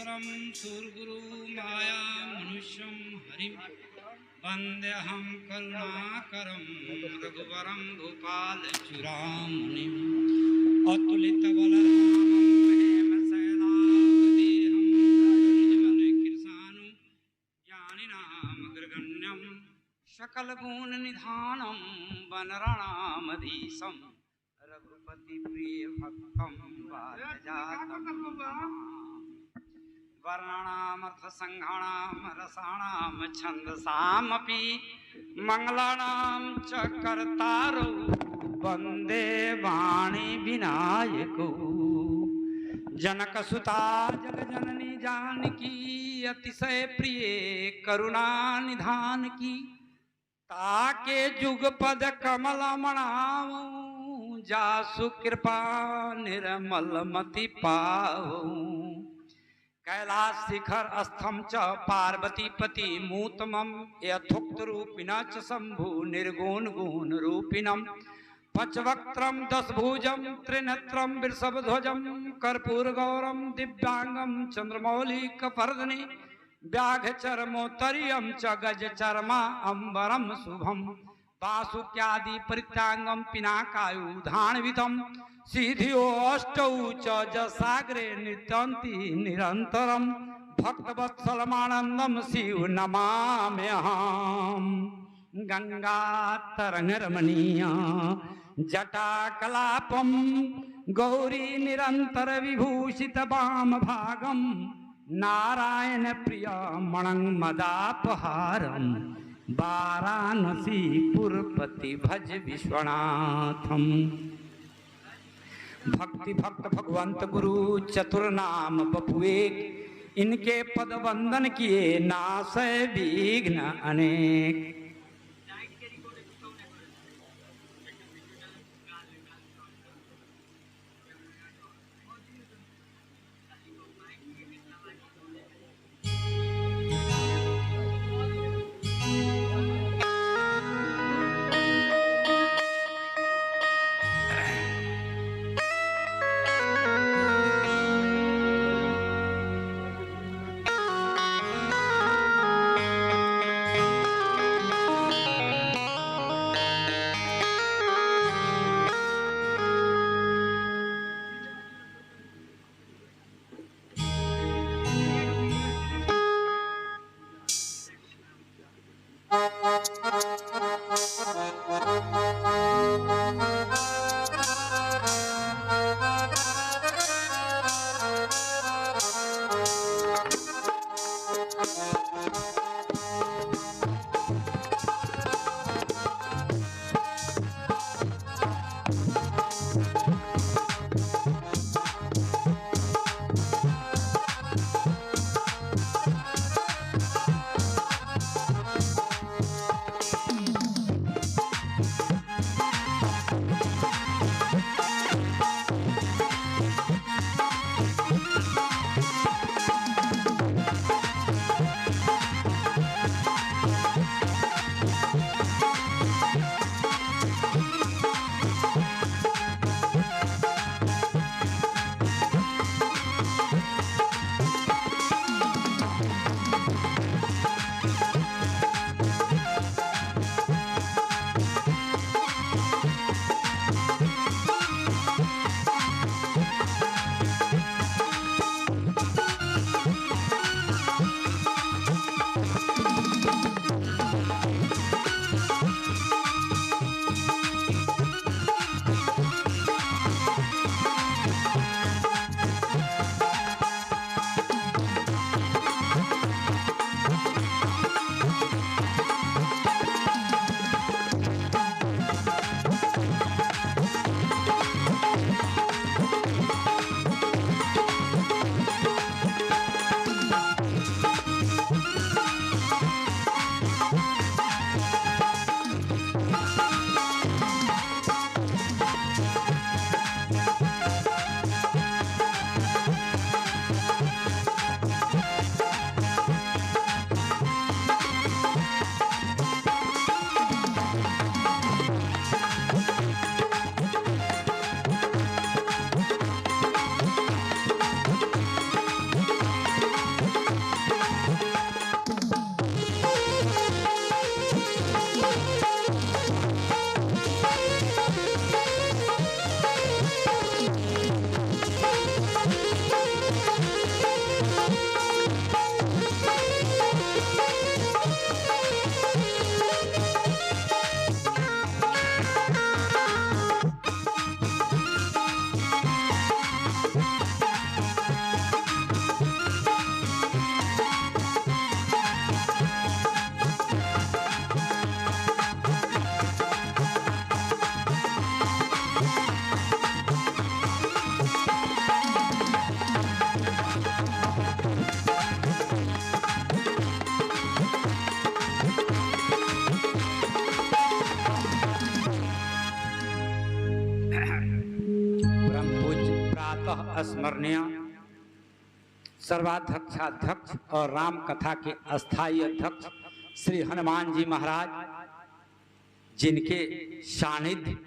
ईश्वरं सुरगुरु माया मनुष्यं हरिं वन्देऽहं करुणाकरं रघुवरं गोपालचूडामणिम् अतुलितबलधामं हेमशैलावदेहं कृशानु ज्ञानिनामग्रगण्यं सकलगुणनिधानं वनराणामधीशं रघुपति प्रिय भक्तं वातजातं वर्णानामर्थ संघानाम रसानाम छंदसामपि मंगलानाम च कर्तारौ वंदे वाणी विनायको जनकसुता जगजननी जानकी अतिशय प्रिय करुणा निधान की ताके जुगपद कमल मणावो जासु कृपा निर्मल मति पावो कैलाश शिखर स्थम च पार्वती पति मूतमं यथोक्त रूपिण च शंभु निर्गुण गुण रूपिणं पंचवक्त्रं दशभुजं त्रिनेत्रं वृषभध्वजं कर्पूर गौरम दिव्यांगं चंद्रमौलिकपर्दने व्याघचर्मोत्तरीयं च गजचर्मा अंबरं शुभं वासुक्यादि परित्रांगं पिनाकायुधान्वितं सिद्धियोऽष्टौ च जसाग्रे नित्यन्ति निरन्तरं भक्तवत्सलमानन्दं शिव नमाम्यहम् गंगातरंगरमणीया जटाकलापं गौरी निरंतर विभूषित वाम भागं नारायण प्रियमणं मदापहारं वाराणसी पुरपति भज विश्वनाथम। भक्ति भक्त भगवंत गुरु चतुर्नाम बपुए इनके पद वंदन किए नासय विघ्न अनेक। स्मरणीय सर्वाध्यक्षाध्यक्ष और राम कथा के अस्थायी अध्यक्ष श्री हनुमान जी महाराज, जिनके सानिध्य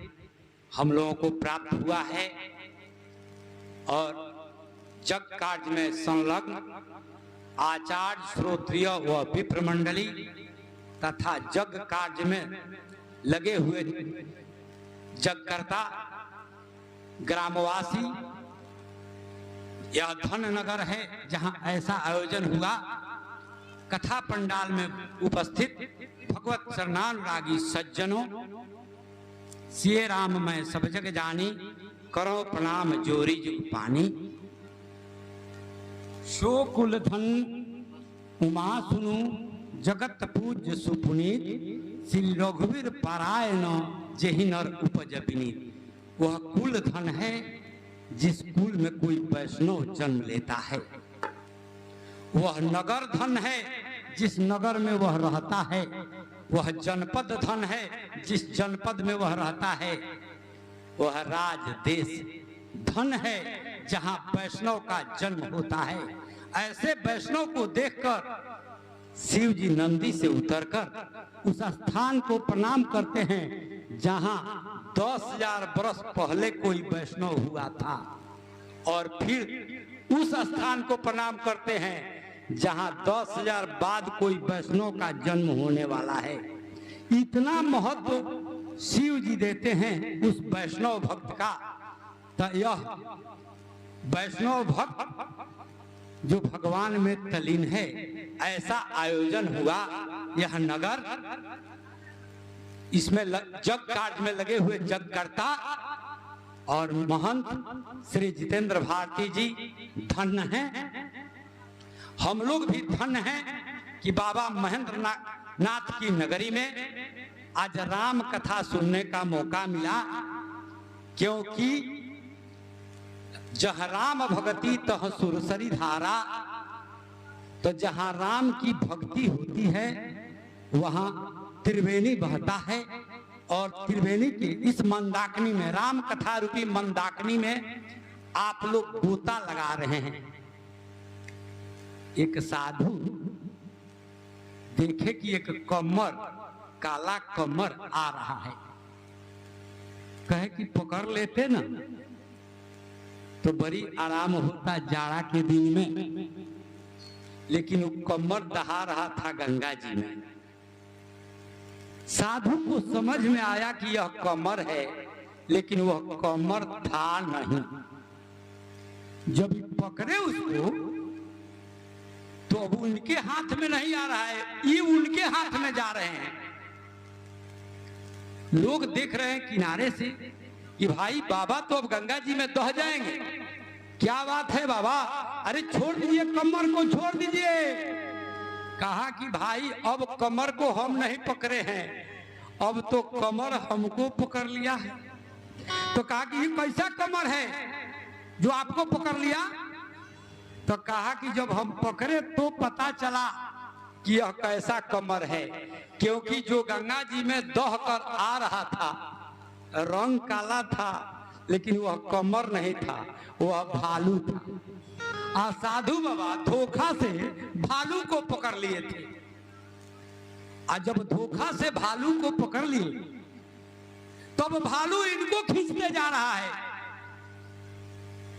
हम लोगों को प्राप्त हुआ है और जग कार्य में संलग्न आचार्य श्रोत्रिय व विप्र मंडली तथा जग कार्य में लगे हुए जगकर्ता ग्रामवासी, यह धन नगर है जहां ऐसा आयोजन हुआ। कथा पंडाल में उपस्थित भगवत चरणानुरागी सज्जनों, सिए राम मैं सब जग जानी, करो प्रणाम जोरी जुग पानी। शो कुल धन उमा सुनु, जगत पूज्य सुपुनीत, श्री रघुवीर पारायण जेहि नर उपज विनीत। वह कुल धन है जिस कुल में कोई वैष्णव जन्म लेता है। वह नगर धन है जिस नगर में वह रहता है। वह जनपद धन है जिस जनपद में वह रहता है। वह राज देश धन है जहां वैष्णव का जन्म होता है। ऐसे वैष्णव को देखकर शिव जी नंदी से उतरकर उस स्थान को प्रणाम करते हैं जहां 10,000 वर्ष पहले कोई वैष्णव हुआ था, और फिर उस स्थान को प्रणाम करते हैं जहां 10,000 बाद कोई वैष्णव का जन्म होने वाला है। इतना महत्व शिव जी देते हैं उस वैष्णव भक्त का। तो यह वैष्णव भक्त जो भगवान में तलीन है, ऐसा आयोजन हुआ। यह नगर, इसमें जग कार्य में लगे हुए जगकर्ता और महंत श्री जितेंद्र भारती जी धन्य हैं। हम लोग भी धन्य हैं कि बाबा महेंद्र नाथ की नगरी में आज राम कथा सुनने का मौका मिला, क्योंकि जहाँ राम भगति तह सुरसरी धारा। तो जहाँ राम की भक्ति होती है वहाँ त्रिवेणी बहता है, और त्रिवेणी की इस मंदाकिनी में, राम कथा रूपी मंदाकिनी में आप लोग गोता लगा रहे हैं। एक साधु देखे कि एक कमर, काला कमर आ रहा है, कहे कि पकड़ लेते ना तो बड़ी आराम होता जाड़ा के दिन में। लेकिन वो कमर दहा रहा था गंगा जी में। साधु को समझ में आया कि यह कमर है, लेकिन वह कमर था नहीं। जब पकड़े उसको तो अब उनके हाथ में नहीं आ रहा है, ये उनके हाथ में जा रहे हैं। लोग देख रहे हैं किनारे से कि भाई बाबा तो अब गंगा जी में दह जाएंगे। क्या बात है बाबा? अरे छोड़ दीजिए, कमर को छोड़ दीजिए। कहा कि भाई अब कमर को हम नहीं पकड़े हैं, अब तो कमर हमको पकड़ लिया है। तो कहा कि ये कैसा कमर है जो आपको पकड़ लिया? तो कहा कि जब हम पकड़े तो पता चला कि यह कैसा कमर है, क्योंकि जो गंगा जी में दह कर आ रहा था रंग काला था, लेकिन वह कमर नहीं था, वह भालू था। साधु बाबा धोखा से भालू को पकड़ लिए थे। और जब धोखा से भालू को पकड़ लिए तब भालू इनको खींचते जा रहा है।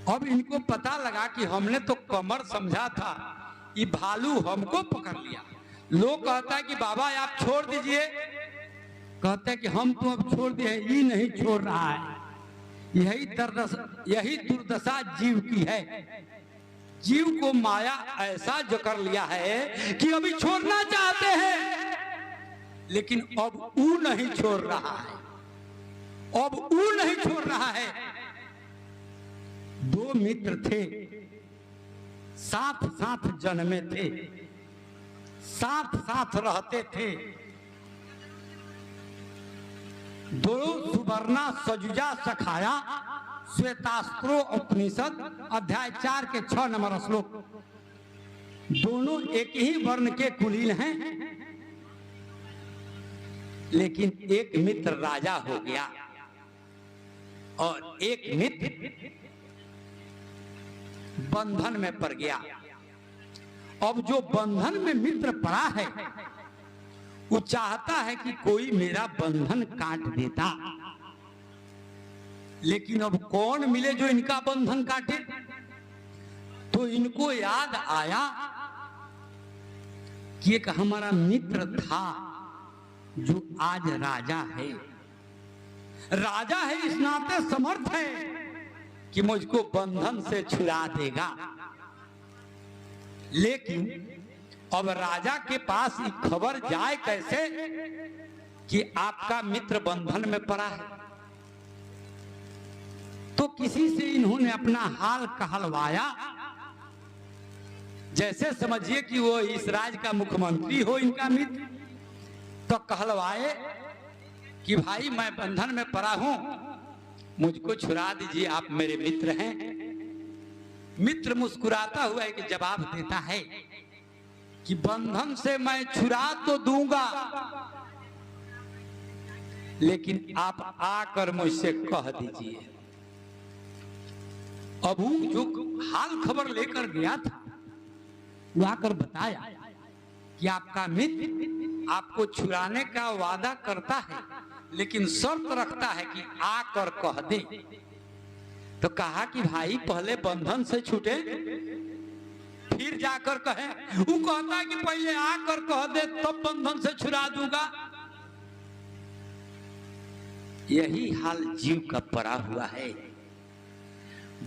अब इनको पता लगा कि हमने तो कमर समझा था, ये भालू हमको पकड़ लिया। लोग कहता है कि बाबा आप छोड़ दीजिए, कहते हैं कि हम तो अब छोड़ दिए, ये नहीं छोड़ रहा है। यही दुर्दशा जीव की है। जीव को माया ऐसा जकड़ लिया है कि अभी छोड़ना चाहते हैं, लेकिन अब वो नहीं छोड़ रहा है, अब वो नहीं छोड़ रहा है। दो मित्र थे, साथ साथ जन्मे थे, साथ साथ रहते थे। दोनों सुवर्णा सजुजा सखाया, श्वेतास्त्रो उपनिषद अध्याय 4 के 6 नंबर श्लोक। दोनों एक ही वर्ण के कुलीन हैं, लेकिन एक मित्र राजा हो गया और एक मित्र बंधन में पड़ गया। अब जो बंधन में मित्र पड़ा है वो चाहता है कि कोई मेरा बंधन काट देता, लेकिन अब कौन मिले जो इनका बंधन काटे। तो इनको याद आया कि एक हमारा मित्र था जो आज राजा है। राजा है इस नाते समर्थ है कि मुझको बंधन से छुड़ा देगा। लेकिन अब राजा के पास ये खबर जाए कैसे कि आपका मित्र बंधन में पड़ा है। तो किसी से इन्होंने अपना हाल कहलवाया, जैसे समझिए कि वो इस राज्य का मुख्यमंत्री हो इनका मित्र। तो कहलवाए कि भाई मैं बंधन में पड़ा हूं, मुझको छुड़ा दीजिए, आप मेरे मित्र हैं। मित्र मुस्कुराता हुआ एक जवाब देता है कि बंधन से मैं छुड़ा तो दूंगा, लेकिन आप आकर मुझसे कह दीजिए। अब वो जो हाल खबर लेकर गया था वो आकर बताया कि आपका मित्र आपको छुड़ाने का वादा करता है, लेकिन शर्त रखता है कि आकर कह दे। तो कहा कि भाई पहले बंधन से छूटे फिर जाकर कहे। वो कहता है कि पहले आकर कह दे तब बंधन से छुड़ा दूंगा। यही हाल जीव का पड़ा हुआ है।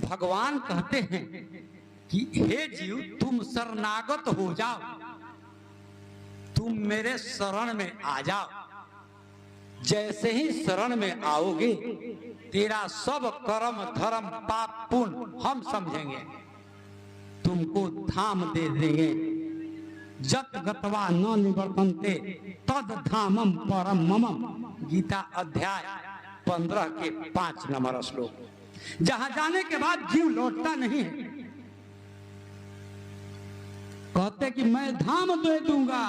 भगवान कहते हैं कि हे जीव तुम शरणागत हो जाओ, तुम मेरे शरण में आ जाओ। जैसे ही शरण में आओगे तेरा सब कर्म धर्म पाप पुण्य हम समझेंगे, तुमको धाम दे देंगे। जत गत्वा न निवर्तन्ते तद धामम परम ममम। गीता अध्याय 15 के 5 नंबर श्लोक। जहां जाने के बाद जीव लौटता नहीं है। कहते कि मैं धाम दे दूंगा,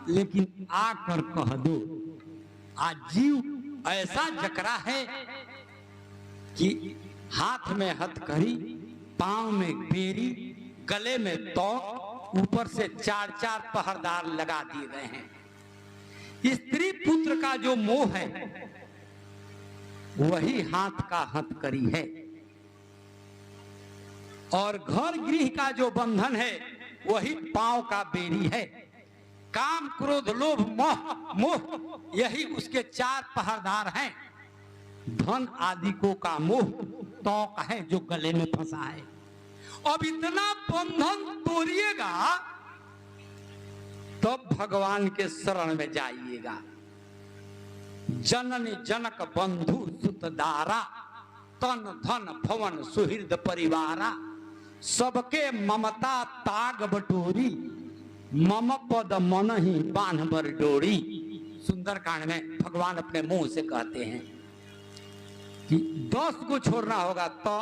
लेकिन आकर कह दो। आज जीव ऐसा जकरा है कि हाथ में हथकड़ी, पांव में बेरी, गले में तौक, ऊपर से 4-4 पहरेदार लगा दिए गए हैं। स्त्री पुत्र का जो मोह है वही हाथ का हथकड़ी है, और घर गृह का जो बंधन है वही पांव का बेरी है। काम क्रोध लोभ मोह यही उसके 4 पहरेदार हैं। धन आदि को का मोह तौक है जो गले में फंसा है। अब इतना बंधन तोड़िएगा तब भगवान के शरण में जाइएगा। जननी जनक बंधु सुतदारा, तन धन भवन सुहृद परिवारा। सबके ममता ताग बटोरी, मम पद मन ही बांध बर डोरी। सुंदरकांड में भगवान अपने मुंह से कहते हैं कि 10 को छोड़ना होगा तो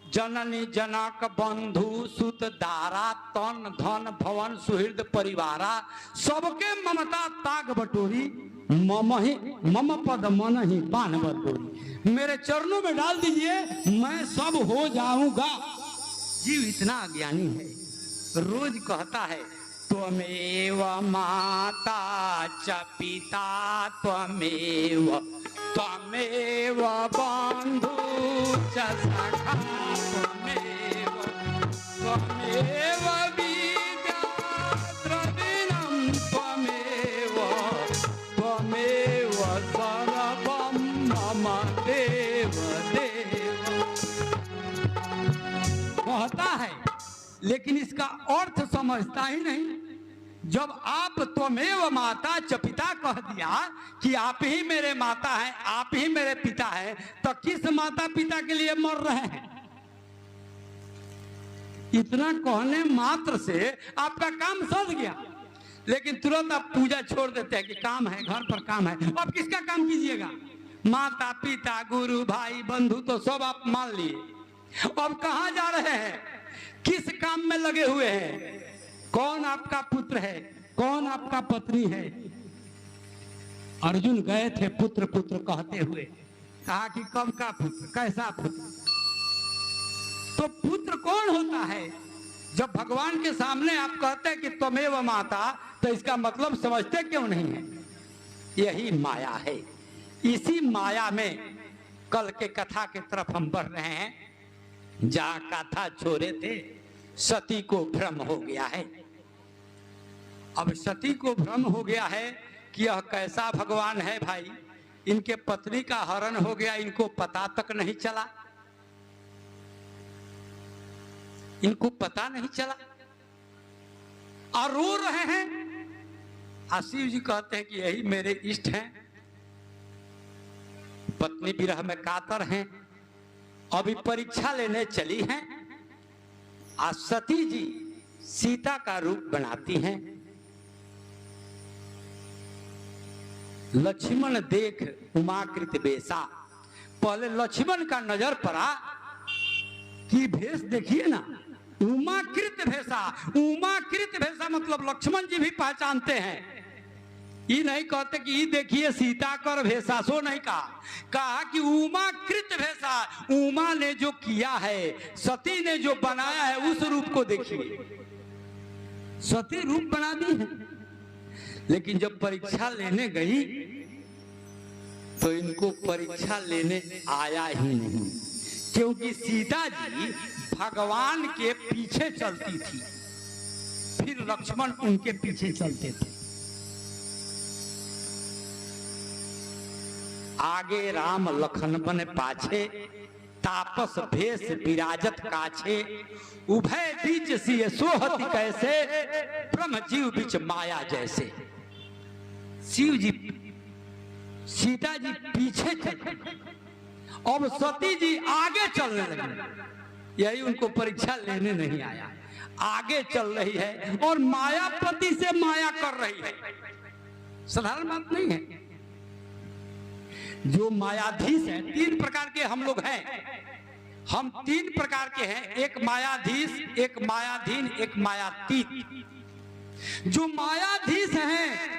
जननी जनक बंधु सुत दारा, तन धन भवन सुहृद परिवारा। सबके ममता ताग बटोरी, मम पद मन ही बांध बर डोरी। मेरे चरणों में डाल दीजिए, मैं सब हो जाऊंगा। जीव इतना अज्ञानी है, रोज कहता है त्वमेव माता च पिता त्वमेव, त्वमेव बंधु च सखा त्वमेव, त्वमेव विद्या द्रविणं त्वमेव, त्वमेव सर्वं मम देव देव। कहता है लेकिन इसका अर्थ समझता ही नहीं। जब आप त्वमेव माता च पिता कह दिया कि आप ही मेरे माता हैं, आप ही मेरे पिता हैं, तो किस माता पिता के लिए मर रहे हैं? इतना कहने मात्र से आपका काम सज गया, लेकिन तुरंत आप पूजा छोड़ देते हैं कि काम है, घर पर काम है। अब किसका काम कीजिएगा? माता पिता गुरु भाई बंधु तो सब आप मान लिए, अब कहाँ जा रहे हैं? किस काम में लगे हुए हैं? कौन आपका पुत्र है, कौन आपका पत्नी है? अर्जुन गए थे पुत्र पुत्र कहते हुए, कहा कि कब का पुत्र, कैसा पुत्र? तो पुत्र कौन होता है? जब भगवान के सामने आप कहते हैं कि त्वमेव माता, तो इसका मतलब समझते क्यों नहीं है? यही माया है। इसी माया में कल के कथा की तरफ हम बढ़ रहे हैं। जहां कथा छोड़े थे, सती को भ्रम हो गया है। अब सती को भ्रम हो गया है कि यह कैसा भगवान है भाई, इनके पत्नी का हरण हो गया, इनको पता तक नहीं चला, इनको पता नहीं चला और रो रहे हैं। शिव जी कहते हैं कि यही मेरे इष्ट हैं, पत्नी विरह में कातर हैं, अभी परीक्षा लेने चली हैं। आज सती जी सीता का रूप बनाती हैं। लक्ष्मण देख उमाकृत बेसा, पहले लक्ष्मण का नजर पड़ा कि भेष देखिए ना, उमाकृत भेषा। उमाकृत भेषा मतलब लक्ष्मण जी भी पहचानते हैं। ये नहीं कहते कि ये देखिए सीता कर भेषा, सो नहीं कहा, कहा कि उमाकृत भेषा। उमा ने जो किया है, सती ने जो बनाया है, उस रूप को देखिए। सती रूप बना दी है, लेकिन जब परीक्षा लेने गई तो इनको परीक्षा लेने आया ही नहीं, क्योंकि सीता जी भगवान के पीछे चलती थी, फिर लक्ष्मण उनके पीछे चलते थे। आगे राम लखन बन पाछे, तापस भेष विराजत काछे, उभय बीच सिय सोहति कैसे, ब्रह्म जीव बीच माया जैसे। शिव जी सीता जी पीछे चलते, अब सती जी आगे चलने लगी। यही उनको परीक्षा लेने नहीं आया, आगे चल रही है और मायापति से माया कर रही है। साधारण बात नहीं है। जो मायाधीश है, तीन प्रकार के हम लोग हैं, हम तीन प्रकार के हैं, एक मायाधीश, एक मायाधीन, एक मायातीत। जो मायाधीश हैं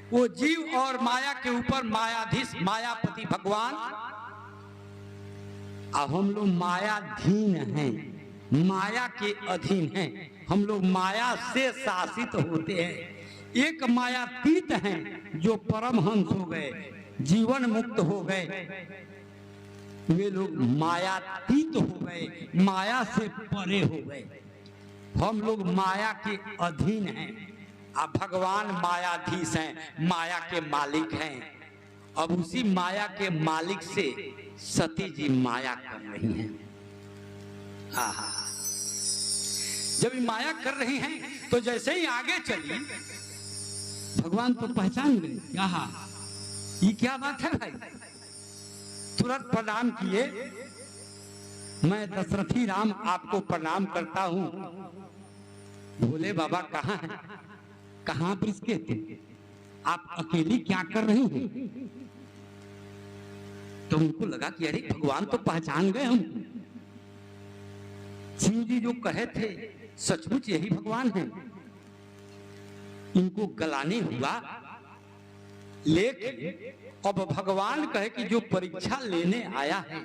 वो जीव और माया के ऊपर मायाधीश मायापति भगवान, अब हम लोग मायाधीन हैं, माया के अधीन हैं, हम लोग माया से शासित होते हैं। एक मायातीत हैं जो परमहंस हो गए, जीवन मुक्त हो गए, वे लोग मायातीत हो गए, माया से परे हो गए। हम लोग माया के अधीन हैं, अब भगवान मायाधीश हैं, माया के मालिक हैं। अब उसी माया के मालिक से सती जी माया कर रही हैं। आहा, जब माया कर रही हैं तो जैसे ही आगे चली, भगवान तो पहचान गए। आहा, ये क्या बात है भाई? तुरंत प्रणाम किए, मैं दशरथी राम आपको प्रणाम करता हूं। भोले बाबा कहाँ हैं? कहाँ पर इसके थे? आप अकेली क्या कर रही हैं? तो उनको लगा कि अरे भगवान तो पहचान गए हम। शिव जी जो कहे थे सचमुच यही भगवान हैं। इनको गलानी हुआ, लेकिन अब भगवान कहे कि जो परीक्षा लेने आया है,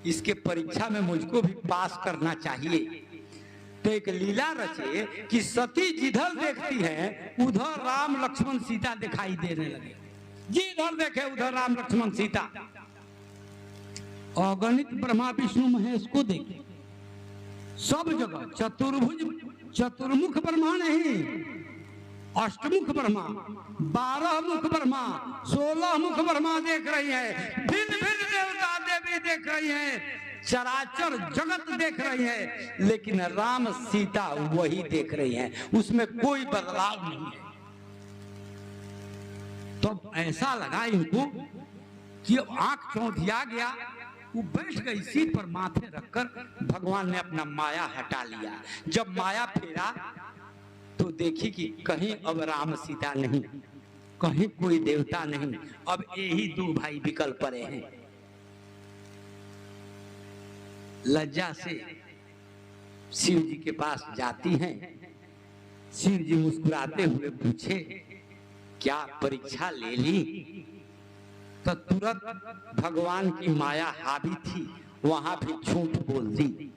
इसके परीक्षा में मुझको भी पास करना चाहिए। तो एक लीला रचे कि सती जिधर देखती है उधर राम लक्ष्मण सीता दिखाई देने लगे। जिधर देखे उधर राम लक्ष्मण सीता। अगणित ब्रह्मा विष्णु महेश को देखे, सब जगह चतुर्भुज चतुर्मुख ब्रह्मा नहीं, अष्टमुख ब्रह्मा, 12 मुख ब्रह्मा, 16 मुख ब्रह्मा देख रही है, भिन्न भिन्न देवता देवी देख रही है, चराचर जगत देख रही है, लेकिन राम सीता वही देख रही हैं, उसमें कोई बदलाव नहीं है। तो ऐसा लगा इनको कि आंख चौंधिया गया। वो बैठ गई सीट पर, माथे रखकर भगवान ने अपना माया हटा लिया। जब माया फेरा तो देखी कि कहीं अब राम सीता नहीं, कहीं कोई देवता नहीं, अब यही दो भाई बिकल पड़े हैं। लज्जा से शिव जी के पास जाती हैं। शिव जी मुस्कुराते हुए पूछे, क्या परीक्षा ले ली? तो तुरंत भगवान की माया हावी थी, वहां भी झूठ बोल दी।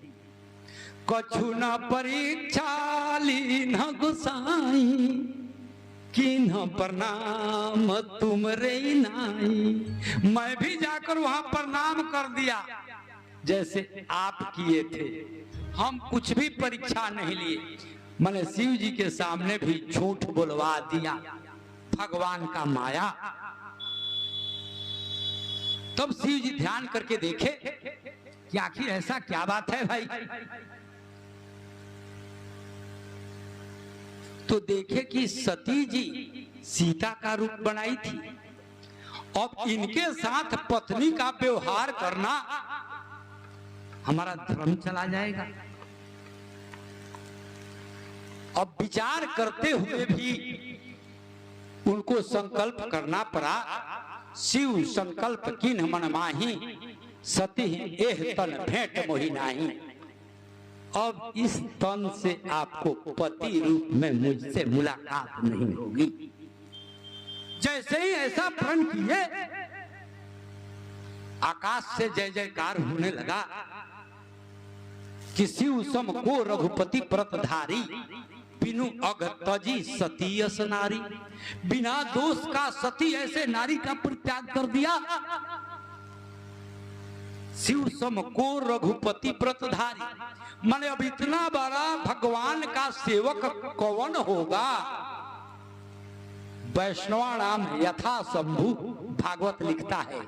कछु न परीक्षा लीन गोसाई, किन प्रणाम तुम रे नाई। मैं भी जाकर वहां प्रणाम कर दिया जैसे आप किए थे, हम कुछ भी परीक्षा नहीं लिए। मैंने शिव जी के सामने भी झूठ बोलवा दिया, भगवान का माया। तब शिव जी ध्यान करके देखे कि आखिर ऐसा क्या बात है भाई। तो देखे कि सती जी सीता का रूप बनाई थी, अब इनके साथ पत्नी का व्यवहार करना हमारा धर्म चला जाएगा। अब विचार करते हुए भी उनको संकल्प करना पड़ा। शिव संकल्प किन मन माही, सती एह तन भेंट मोहि नाही। अब इस तन से आपको पति रूप में मुझसे मुलाकात नहीं होगी। जैसे ही ऐसा प्रण किए, आकाश से जय जयकार होने लगा कि शिव सम को रघुपति व्रतधारी, बिनु अग तजी सती यस नारी। बिना दोष का सती ऐसे नारी का परित्याग कर दिया। शिव सम को रघुपति व्रतधारी, माने अब इतना बड़ा भगवान का सेवक कौन होगा। वैष्णवाणाम यथा शंभु, भागवत लिखता है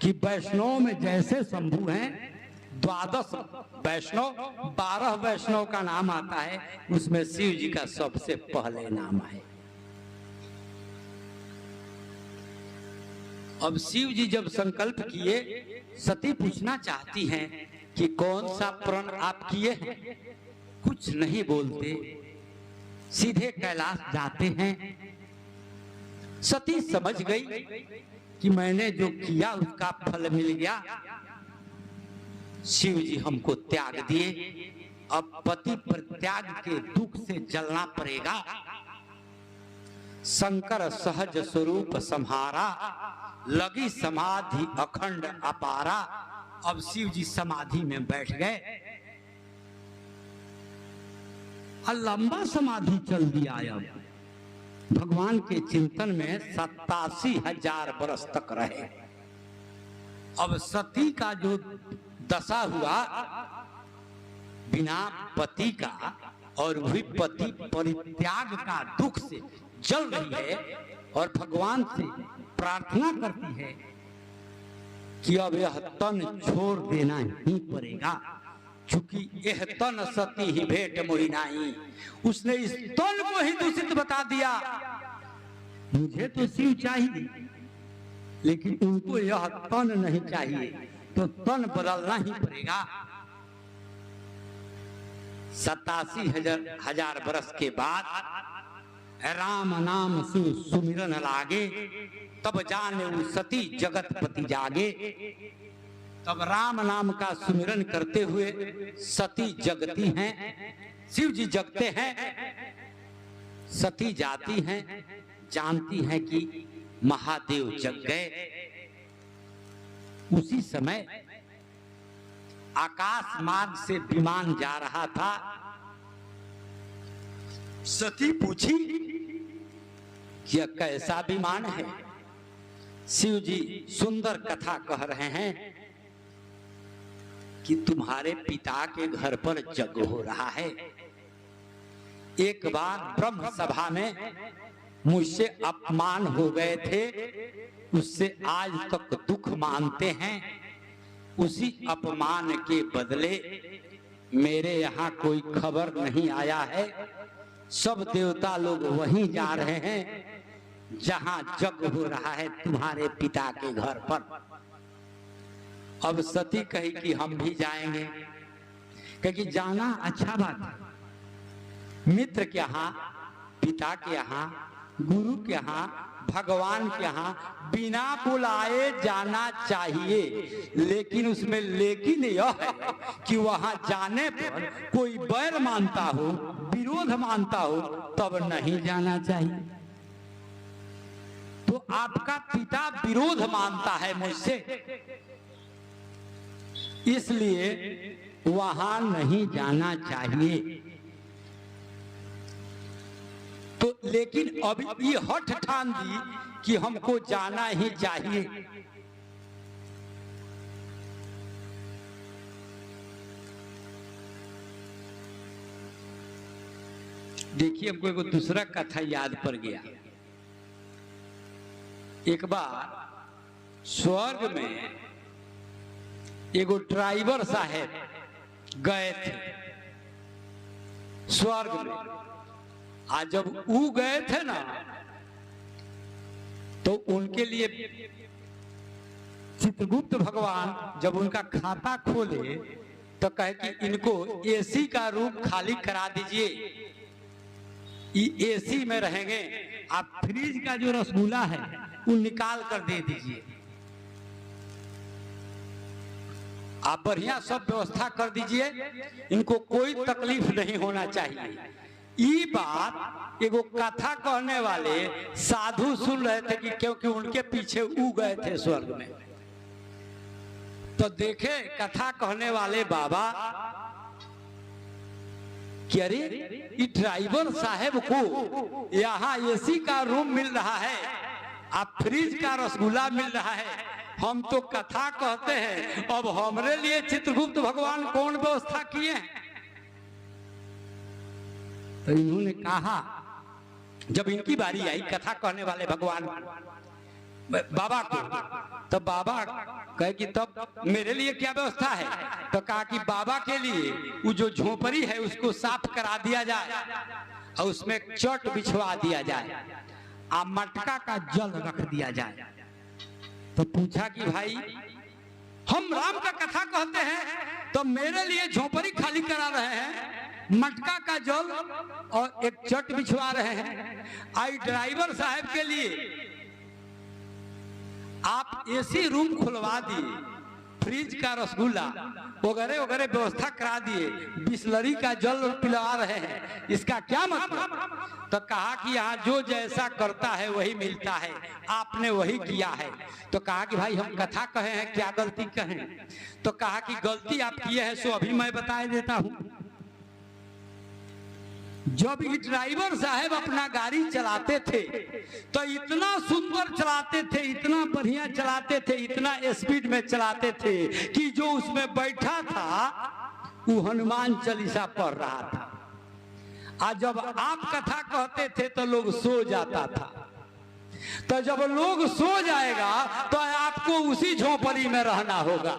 कि वैष्णव में जैसे शंभु हैं 12 वैष्णव, 12 वैष्णव का नाम आता है, उसमें शिव जी का सबसे पहले नाम है। अब शिव जी जब संकल्प किए, सती पूछना चाहती हैं कि कौन सा प्रण आप किए हैं। कुछ नहीं बोलते, सीधे कैलाश जाते हैं। सती समझ गई कि मैंने जो किया उसका फल मिल गया। शिव जी हमको त्याग दिए, अब पति प्रत्याग के दुख से जलना पड़ेगा। शंकर सहज स्वरूप सम्हारा, लगी समाधि अखंड अपारा। अब शिव जी समाधि में बैठ गए और लंबा समाधि चल दिया। अब भगवान के चिंतन में 87,000 वर्ष तक रहे। अब सती का जो दशा हुआ, बिना पति का और वही पति परित्याग का दुख से जल रही है और भगवान से प्रार्थना करती है कि अब यह तन छोड़ देना ही पड़ेगा, क्योंकि यह तन सती ही भेंट मोहि नाही। उसने इस तन को ही दूषित बता दिया। मुझे तो शिव चाहिए, लेकिन उनको यह तन नहीं चाहिए, तो तन बदलना ही पड़ेगा। 87,000 वर्ष के बाद राम नाम सुमिरन लागे, तब जाने वो सती जगतपति जागे। तब राम नाम का सुमिरन करते हुए सती जगती हैं, शिव जी जगते हैं। सती जाती हैं, जानती हैं कि महादेव जग गए। उसी समय आकाश मार्ग से विमान जा रहा था। सती पूछी यह कैसा विमान है। शिव जी सुंदर कथा कह रहे हैं कि तुम्हारे पिता के घर पर यज्ञ हो रहा है। एक बार ब्रह्म सभा में मुझसे अपमान हो गए थे, उससे आज तक दुख मानते हैं। उसी अपमान के बदले मेरे यहाँ कोई खबर नहीं आया है। सब देवता लोग वहीं जा रहे हैं जहां यज्ञ हो रहा है तुम्हारे पिता के घर पर। अब सती कही कि हम भी जाएंगे, क्योंकि जाना अच्छा बात है। मित्र के यहाँ, पिता के यहाँ, गुरु के यहाँ, भगवान के यहाँ बिना बुलाए जाना चाहिए। लेकिन उसमें लेकिन यह है कि वहां जाने पर कोई बैर मानता हो, विरोध मानता हो, तब नहीं जाना चाहिए। तो आपका पिता विरोध मानता है मुझसे, इसलिए वहां नहीं जाना चाहिए। तो लेकिन अब ये हठ ठान दी कि हमको जाना ही चाहिए। देखिए, हमको एक दूसरा कथा याद पड़ गया। एक बार स्वर्ग में एगो ड्राइवर साहब गए थे स्वर्ग में। आज जब वो गए थे ना, तो उनके लिए चित्रगुप्त भगवान जब उनका खाता खोले तो कहे कि इनको एसी का रूम खाली करा दीजिए, एसी में रहेंगे, आप फ्रिज का जो रसगुल्ला है वो निकाल कर दे दीजिए, आप बढ़िया सब व्यवस्था कर दीजिए, इनको कोई तकलीफ नहीं होना चाहिए। ये बात एगो कथा कहने वाले साधु सुन रहे थे कि क्योंकि उनके पीछे ऊ गए थे स्वर्ग में। तो देखे कथा कहने वाले बाबा कि अरे ये ड्राइवर साहब को यहाँ एसी का रूम मिल रहा है, आप फ्रिज का रसगुल्ला मिल रहा है, हम तो कथा कहते हैं, अब हमारे लिए चित्रगुप्त भगवान कौन व्यवस्था किए हैं? तो इन्होंने कहा, जब इनकी बारी आई कथा कहने वाले भगवान बाबा को, तब बाबा कहे कि तब मेरे लिए क्या व्यवस्था है? तो कहा कि बाबा के लिए वो जो झोपड़ी है उसको साफ करा दिया जाए और उसमें चट बिछवा दिया जाए और मटका का जल रख दिया जाए। तो पूछा कि भाई हम राम का कथा कहते हैं, तो मेरे लिए झोपड़ी खाली करा रहे हैं, मटका का जल और एक चट बिछवा रहे हैं, आई ड्राइवर साहब के लिए आप एसी रूम खुलवा दिए, फ्रिज का रसगुल्ला वगैरह वगैरह व्यवस्था करा दिए, बिस्लरी का जल पिलवा रहे हैं, इसका क्या मतलब? तो कहा कि यहाँ जो जैसा करता है वही मिलता है, आपने वही किया है। तो कहा कि भाई हम कथा कहे हैं, क्या गलती कहें? तो कहा कि गलती आप किए हैं सो अभी मैं बता देता हूँ। जब ये ड्राइवर साहब अपना गाड़ी चलाते थे तो इतना सुंदर चलाते थे, इतना बढ़िया चलाते थे, इतना स्पीड में चलाते थे कि जो उसमें बैठा था वो हनुमान चालीसा पढ़ रहा था। आज जब आप कथा कहते थे तो लोग सो जाता था। तो जब लोग सो जाएगा तो आपको उसी झोपड़ी में रहना होगा।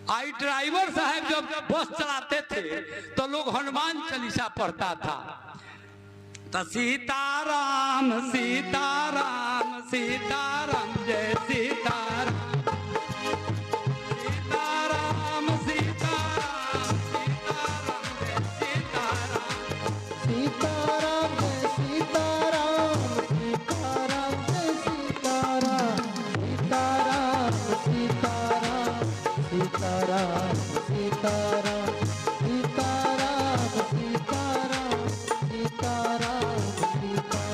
आई ड्राइवर साहब जब बस चलाते थे तो लोग हनुमान चालीसा पढ़ता था। तो सीताराम सीताराम सीताराम जय सीताराम, सीताराम सीताराम सीताराम जय सीताराम, सीताराम जय सीताराम, सीताराम जय सीताराम, सीताराम सीताराम, सीताराम सीताराम, सीताराम सीताराम, सीताराम सीताराम।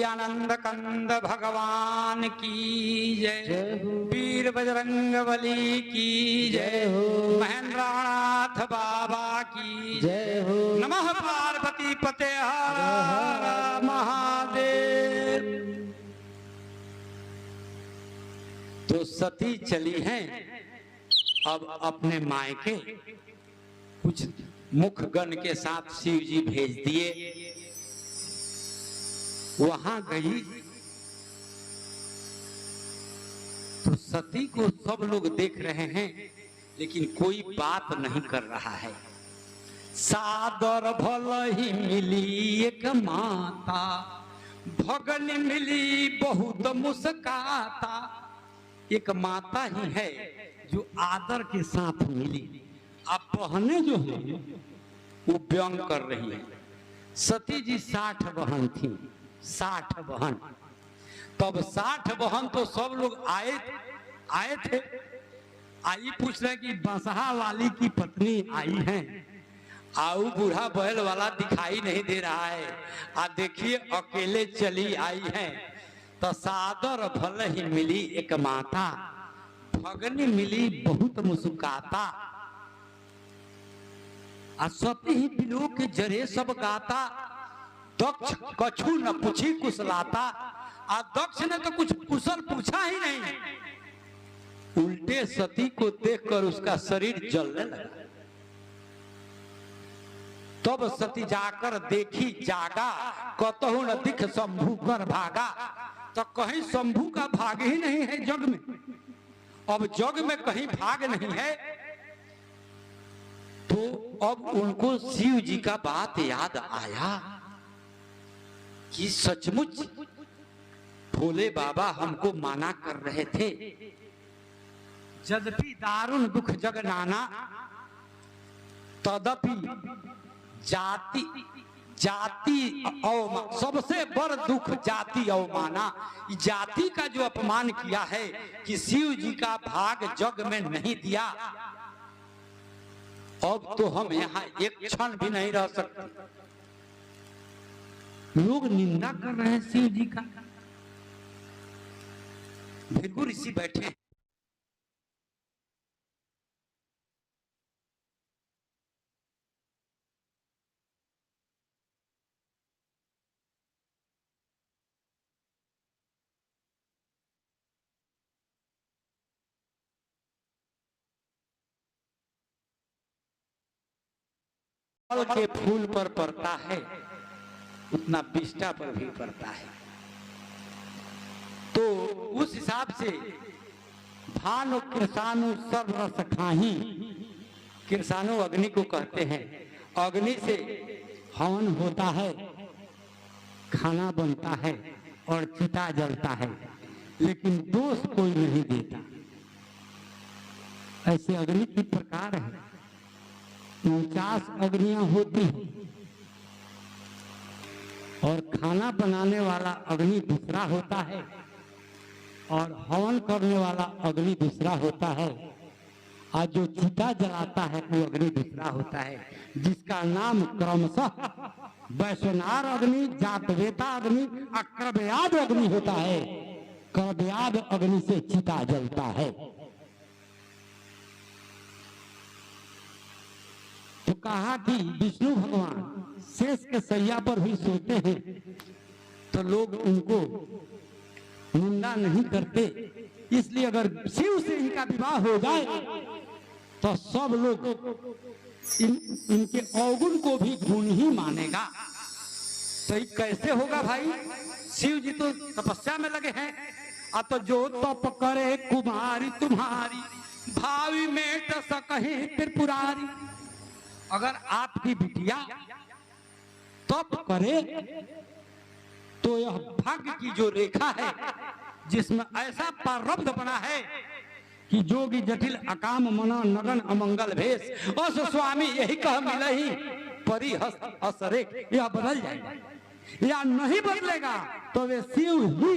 आनंद कंद भगवान की जय, वीर बजरंग बली की जय हो, महेंद्रनाथ बाबा की जय हो, नमः पार्वती पते हर महादेव। तो सती चली हैं अब अपने मायके, कुछ मुख गण के साथ शिव जी भेज दिए। वहां गई तो सती को सब लोग देख रहे हैं लेकिन कोई बात नहीं कर रहा है। सादर भल ही मिली एक माता, भगन मिली बहुत मुस्काता। एक माता ही है जो आदर के साथ मिली। अब बहनें जो है वो व्यंग कर रही है। सती जी 60 बहन थी, 60 बहन। तब 60 बहन तो सब लोग आए थे। आई पूछ रहे कि बसहा वाली की पत्नी आई है, आऊ बूढ़ा बैल वाला दिखाई नहीं दे रहा है, आ देखिए अकेले चली आई है। तो सादर भल ही मिली एक माता, भगनी मिली बहुत मुस्काता। आ सती ही बिलो के जरे सब गाता, दक्ष कछु न पूछी कुशलाता। आ दक्ष ने तो कुछ कुशल पूछा ही नहीं, उल्टे सती को देखकर उसका शरीर जलने लगा। तब सती जाकर देखी जागा, कतहु न दिख शंभू कर भागा। तो कहीं शंभू का भाग ही नहीं है जग में। अब जग में कहीं भाग नहीं है, तो अब उनको शिव जी का बात याद आया कि सचमुच भोले बाबा हमको माना कर रहे थे। यद्यपि दारुण दुख जग नाना, तदपि जाति सबसे बड़ दुख जाति अवमाना। जाति का जो अपमान किया है कि शिव जी का भाग जग में नहीं दिया, अब तो हम यहाँ एक क्षण भी नहीं रह सकते। लोग निंदा कर रहे हैं शिव जी का। भृगु ऋषि बैठे, के फूल पर पड़ता है उतना बिष्टा पर भी पड़ता है। तो उस हिसाब से भानु कृषाणु सब रस खाही, कृषाणु अग्नि को कहते हैं। अग्नि से हवन होता है, खाना बनता है और चिता जलता है, लेकिन दोष कोई नहीं देता। ऐसे अग्नि की प्रकार है, 49 अग्नियां होती हैं और खाना बनाने वाला अग्नि दूसरा होता है और हवन करने वाला अग्नि दूसरा होता है, और जो चिता जलाता है वो अग्नि दूसरा होता है, जिसका नाम क्रमशः वैश्वनार अग्नि, जातवेता अग्नि, अक्रव्याद अग्नि होता है। क्रव्याद अग्नि से चिता जलता है। तो कहा कि विष्णु भगवान शेष के सैया पर भी सोते हैं, तो लोग उनको निंदा नहीं करते। इसलिए अगर शिव से इनका विवाह हो जाए तो सब लोग इनके अवगुण को भी गुण ही मानेगा। तो ये कैसे होगा भाई? शिव जी तो तपस्या में लगे हैं। अब तो जो तप करे कुमारी तुम्हारी, भावी में सकहे त्रिपुरारी। अगर आपकी बिटिया तप करे तो यह भाग्य की जो रेखा है, जिसमें ऐसा प्रारब्ध बना है कि जोगी जटिल अकाम मना नगन अमंगल भेष, अस स्वामी यही कह मिलही परी हस रेख, यह बदल जाएगा। या नहीं बदलेगा तो वे शिव ही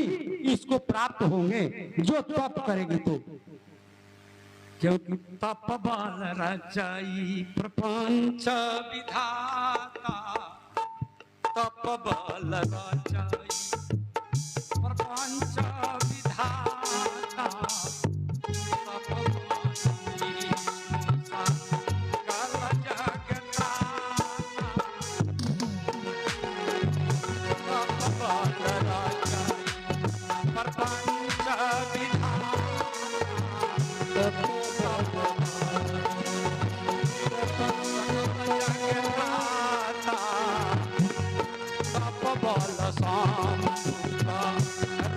इसको प्राप्त होंगे जो तप करेगी। तो क्योंकि तप बल रचाई प्रपंच विधाता, तप बल रचाई प्रपंच विधाता, तप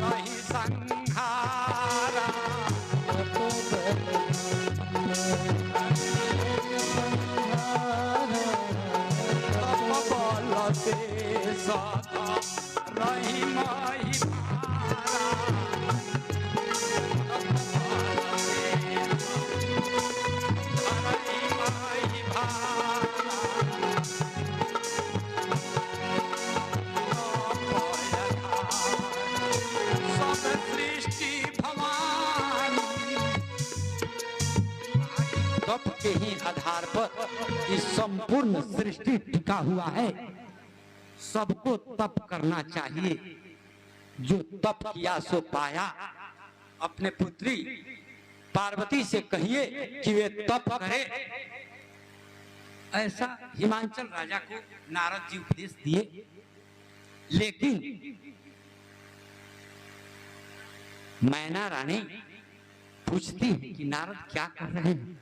रही संहारा सदा रही माही भारा रही माही भारा सब सृष्टि भवानी तप के ही आधार पर इस संपूर्ण सृष्टि टिका हुआ है। सबको तप करना चाहिए। जो तप किया सो पाया। अपने पुत्री पार्वती से कहिए कि वे तप करे। ऐसा हिमांचल राजा को नारद जी उपदेश दिए। लेकिन मैना रानी पूछती है कि नारद क्या कर रहे हैं।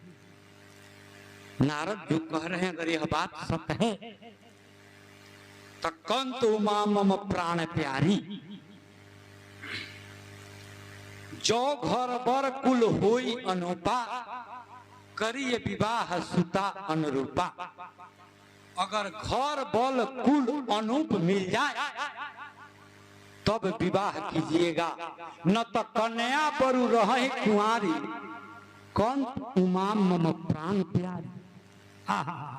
नारद जो कह रहे हैं अगर यह बात सत्य है तो कंत उमा मम प्राण प्यारी जो घर बर कुल होई अनुपा करिय विवाह सुता अनुरूपा। अगर घर बल कुल अनूप मिल जाए तब विवाह कीजिएगा, न तो कन्या बरु रहे कुंवारी कंत उमा मम प्राण प्यारी। आहा,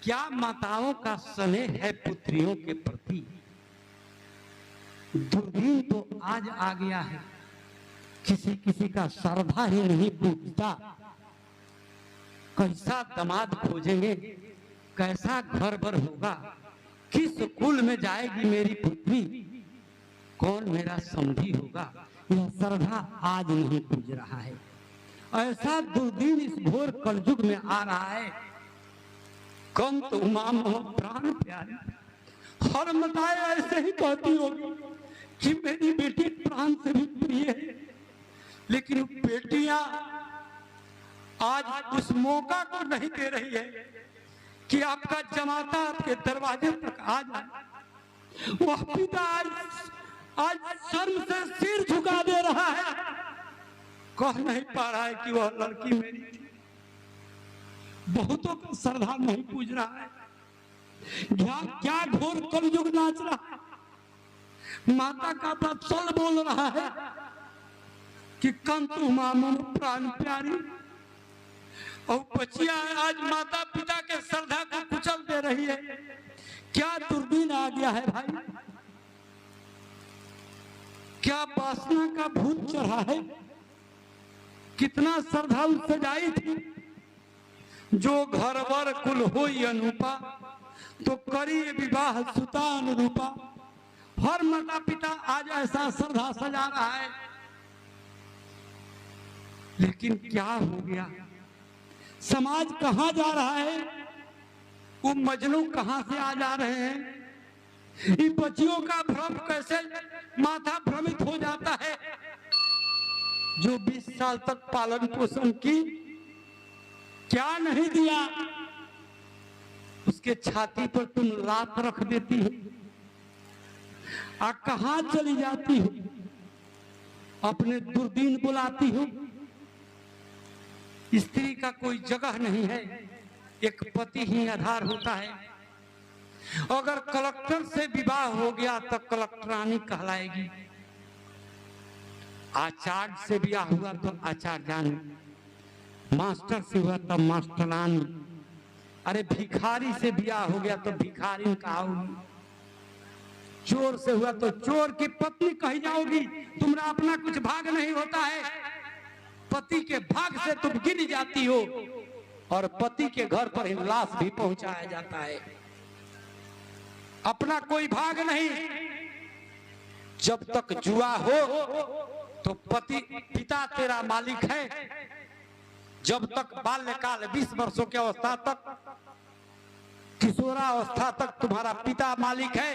क्या माताओं का स्नेह है पुत्रियों के प्रति। दुर्दीन तो आज आ गया है, किसी किसी का श्रद्धा ही नहीं पूछता। कैसा दामाद खोजेंगे, कैसा घर भर होगा, किस कुल में जाएगी मेरी पुत्री, कौन मेरा समधी होगा, यह श्रद्धा आज नहीं पूछ रहा है। ऐसा दुर्दीन इस घोर कलयुग में आ रहा है। कंत उमा मम प्राण प्यारी, हर माताएं ऐसे ही कहती होगी कि मेरी बेटी प्राण से भी प्रिय है। लेकिन बेटियां आज उस मौका को नहीं दे रही है कि आपका जमाता आपके दरवाजे तक आ जाए। वह पिता आज शर्म से सिर झुका दे रहा है, कह नहीं पा रहा है कि वह लड़की मेरी थी। बहुतों का श्रद्धा नहीं पूछ रहा है। क्या घोर कलयुग नाच रहा है। माता का वत्सल बोल रहा है कि कंत उमा मम प्राण प्यारी, और बच्चियां आज माता पिता के श्रद्धा को कुचल दे रही है। क्या दुर्दीन आ गया है भाई। क्या वासना का भूत चढ़ा है। कितना श्रद्धा सजाई थी। जो घर वर कुल होई अनुपा तो करी विवाह सुता अनुरूपा। हर माता पिता आज ऐसा श्रद्धा सजा रहा है। लेकिन क्या हो गया, समाज कहां जा रहा है। वो मजनू कहां से आ जा रहे हैं। इन बच्चियों का भ्रम कैसे माथा भ्रमित हो जाता है। जो 20 साल तक पालन पोषण की, क्या नहीं दिया, उसके छाती पर तुम लात रख देती हो। कहां चली जाती हो, अपने दुर्दीन बुलाती हो। स्त्री का कोई जगह नहीं है, एक पति ही आधार होता है। अगर कलेक्टर से विवाह हो गया तो कलेक्टरानी कहलाएगी। आचार्य से ब्याह हुआ तो आचार्यानी, मास्टर से हुआ तो मास्टरानी। अरे भिखारी से ब्याह हो गया तो भिखारी कहोगी। चोर से हुआ तो चोर की पत्नी कही जाओगी। तुम्हारा अपना कुछ भाग नहीं होता है। पति के भाग से तुम गिर जाती हो और पति के घर पर ही लाश भी पहुंचाया जाता है। अपना कोई भाग नहीं। जब तक जुआ हो तो पति पिता तेरा मालिक है। जब तक बाल्यकाल 20 वर्षों की अवस्था तक, किशोरावस्था तक तुम्हारा पिता मालिक है।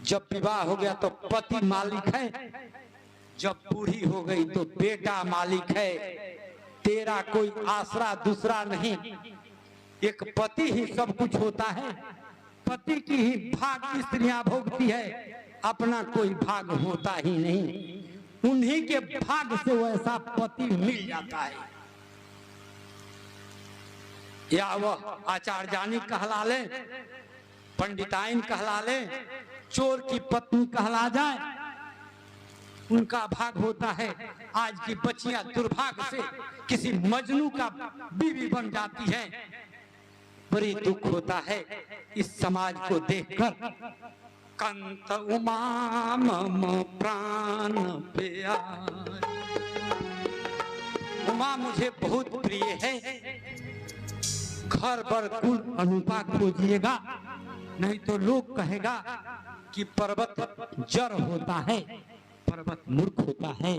जब विवाह हो गया तो पति मालिक है। जब बूढ़ी हो गई तो बेटा मालिक है। तेरा कोई आसरा दूसरा नहीं। एक पति ही सब कुछ होता है। पति की ही भाग स्त्रियां भोगती है, अपना कोई भाग होता ही नहीं। उन्हीं के भाग से वैसा पति मिल जाता है। या वह आचार्यानी कहला ले पंडिताइन कहला ले, चोर की पत्नी कहला जाए, उनका भाग होता है। आज की बच्चियां दुर्भाग्य से किसी मजनू का बीवी बन जाती है। बड़ी दुख होता है इस समाज को देखकर। कंत उमा मम प्राण प्यार, उमा मुझे बहुत प्रिय है। घर बर कुल अनुपा खोजिएगा, नहीं तो लोग कहेगा कि पर्वत जड़ होता है, पर्वत मूर्ख होता है,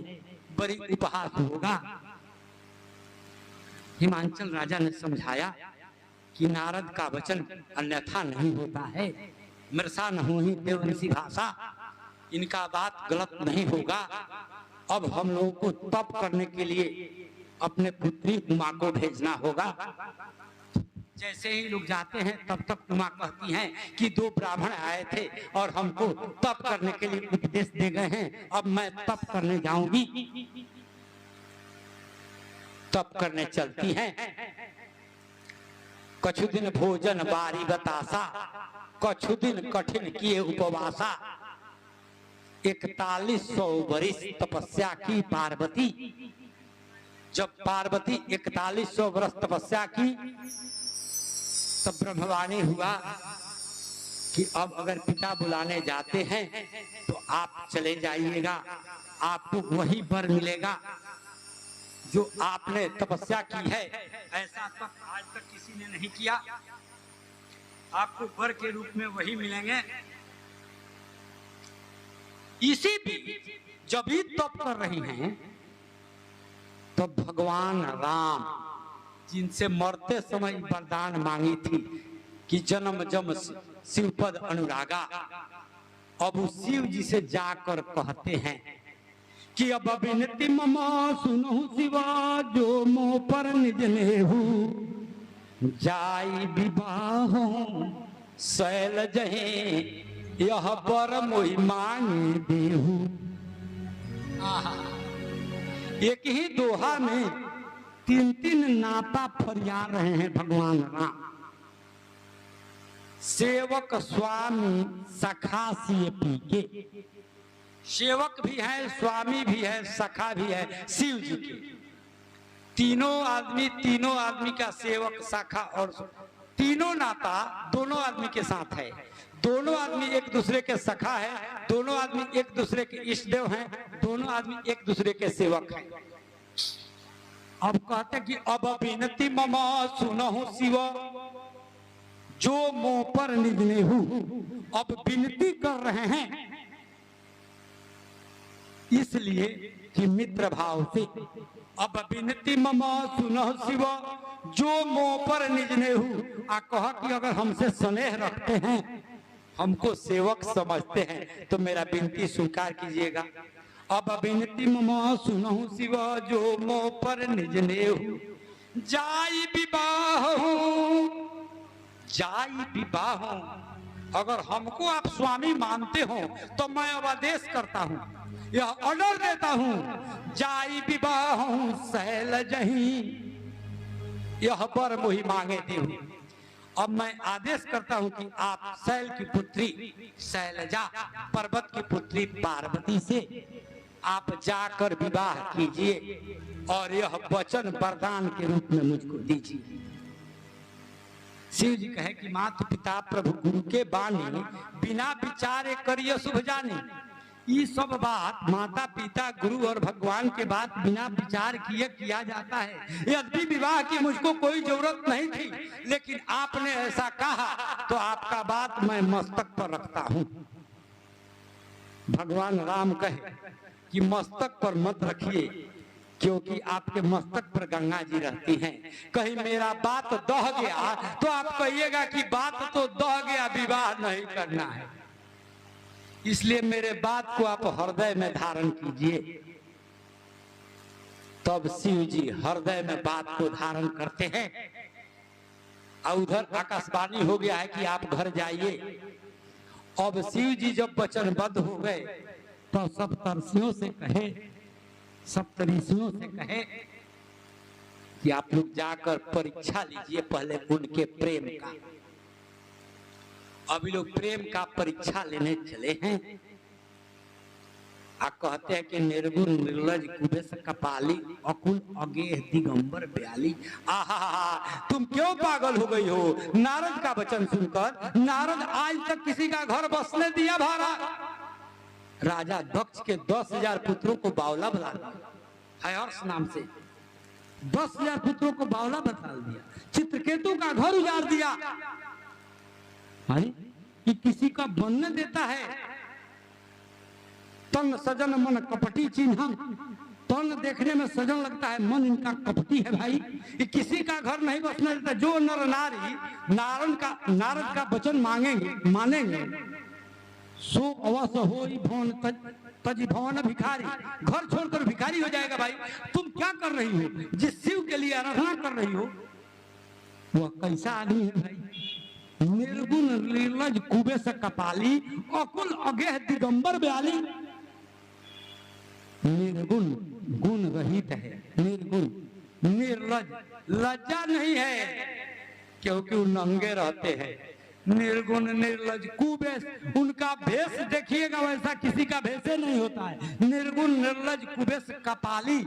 बड़ी उपहास होगा। हिमांचल राजा ने समझाया कि नारद का वचन अन्यथा नहीं होता है। मृषा न हो ही देवंशी भाषा, इनका बात गलत नहीं होगा। अब हम लोगों को तप करने के लिए अपने पुत्री उमा को भेजना होगा। जैसे ही लोग जाते हैं तब तक उमा कहती हैं कि 2 ब्राह्मण आए थे और हमको तप करने के लिए उपदेश दे गए हैं, अब मैं तप करने जाऊंगी। तप करने चलती हैं। कछु दिन भोजन बारी बतासा, कछु दिन कठिन किए उपवासा। 4100 वर्ष तपस्या की पार्वती। जब पार्वती 4100 वर्ष तपस्या की, तब ब्रह्मवाणी हुआ कि अब अगर पिता बुलाने जाते हैं तो आप चले जाइएगा, आपको वही वर मिलेगा जो आपने तपस्या की है। ऐसा तप आज तक किसी ने नहीं किया, आपको वर के रूप में वही मिलेंगे। इसी बीच जब भी तप कर रही हैं तो भगवान राम, जिनसे मरते समय वरदान मांगी थी कि जन्म जम शिवपद अनुरागा, अब उस शिव जी से जाकर कहते हैं कि अब विनती ममा सुनो शिवा, जो मोह पर निज नेहू, जाई विवाह शैल जहे, यह पर मोहि मांगे देहू। एक ही दोहा में 3 नाता फरिया रहे हैं भगवान राम। सेवक स्वामी सखा सिए पी के, सेवक भी है, स्वामी भी है, सखा भी है शिव जी के। तीनों आदमी का सेवक, सखा और तीनों नाता दोनों आदमी के साथ है। दोनों आदमी एक दूसरे के सखा है, दोनों आदमी एक दूसरे के इष्ट देव हैं, दोनों आदमी एक दूसरे के सेवक हैं। अब कहते कि अब विनती ममा सुनहु शिव, जो मोह पर निज नेहू। अब विनती कर रहे हैं इसलिए कि मित्र भाव से। अब विनती ममा सुनहु शिव, जो मोह पर निज नेहू। आ कहा कि अगर हमसे स्नेह रखते हैं, हमको सेवक समझते हैं, तो मेरा विनती स्वीकार कीजिएगा। अब विनती ममा सुनहु शिव, जो मोह पर निज नेहू। जाई विवाह, जाई विवाह। अगर हमको आप स्वामी मानते हो तो मैं अब आदेश करता हूं, यह ऑर्डर देता हूं, जाई विवाह शैल जही, यह पर मोहि मांगे देहू। अब मैं आदेश करता हूं कि आप शैल की पुत्री शैलजा, पर्वत की पुत्री पार्वती से आप जाकर विवाह कीजिए और यह वचन वरदान के रूप में मुझको दीजिए। शिव जी कहे कि माता पिता प्रभु गुरु के बानी, बिना विचारे करिए शुभ जानी। ये सब बात माता पिता गुरु और भगवान के बात बिना विचार किए किया जाता है। यदि विवाह की मुझको कोई जरूरत नहीं थी, लेकिन आपने ऐसा कहा तो आपका बात मैं मस्तक पर रखता हूं। भगवान राम कहे कि मस्तक पर मत रखिए, क्योंकि आपके मस्तक पर गंगा जी रहती हैं। कहीं मेरा बात दह गया तो आप कहिएगा कि बात तो दह गया, विवाह नहीं करना है। इसलिए मेरे बात को आप हृदय में धारण कीजिए। तब शिव जी हृदय में बात को धारण करते हैं। और उधर आकाशवाणी हो गया है कि आप घर जाइए। अब शिव जी जब वचनबद्ध हो गए तो सप्तर्षियों से कहे, सप्तऋषियों से कहे कि आप लोग जाकर परीक्षा लीजिए पहले उनके प्रेम का। अभी लोग प्रेम का परीक्षा लेने चले हैं आ कहते हैं कि निर्गुण निर्लज कुबेश कपाली अकुल अगेह दिगंबर ब्याली। आहा, तुम क्यों पागल हो गई हो नारद का वचन सुनकर? नारद आज तक किसी का घर बसने दिया भाड़ा? राजा दक्ष के 10,000 पुत्रों को बावला बना दिया, हर्ष नाम से 10,000 पुत्रों को बावला बता दिया, चित्रकेतु का घर उजाड़ दिया। कि किसी का बनने देता है? तन सजन मन कपटी चिन्ह, तन देखने में सजन लगता है, मन इनका कपटी है भाई। ये किसी का घर नहीं बसने देता। जो नर नारी नारद का वचन मानेंगे सो अवश्य हो भवन तज भवन भिखारी, घर छोड़कर भिखारी हो जाएगा। भाई तुम क्या कर रही हो? जिस शिव के लिए आराधना कर रही हो वह कैसा आदमी है भाई? निर्गुण निर्लज कुबेश कपाली अकुल अगेह दिगंबर ब्याली। निर्गुण गुण रहित है, निर्गुण निर्लज लज्जा नहीं है क्योंकि वो नंगे रहते हैं। निर्गुण निर्लज कुबेश, उनका भेष देखिएगा वैसा किसी का भेषे नहीं होता है। निर्गुण निर्लज कुबेश कपाली,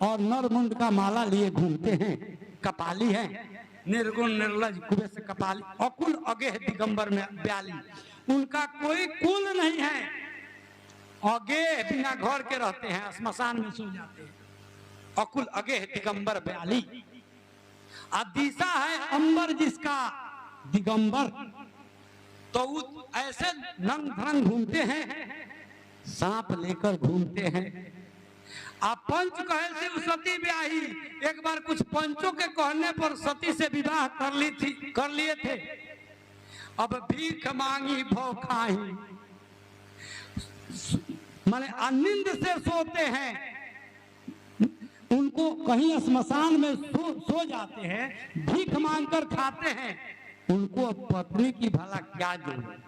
और नरमुंड का माला लिए घूमते हैं, कपाली है। निर्गुण निर्लज कुबेश कपाली अकुल अगेह दिगंबर में ब्याली, उनका कोई कुल नहीं है। अगे बिना घर के रहते हैं, श्मशान में सो जाते हैं। अकुल अगेह दिगंबर ब्याली। दिशा है अंबर जिसका दिगंबर, तो ऐसे नंग धरंग घूमते हैं, सांप लेकर घूमते हैं। आप पंच कहे से सती ब्याही, एक बार कुछ पंचों के कहने पर सती से विवाह कर लिए थे। अब भीख मांगी भौ खाही, माने अनिंद से सोते हैं। उनको कहीं श्मशान में सो जाते हैं, भीख मांगकर खाते हैं। उनको अब पत्नी की भला क्या जरूरत?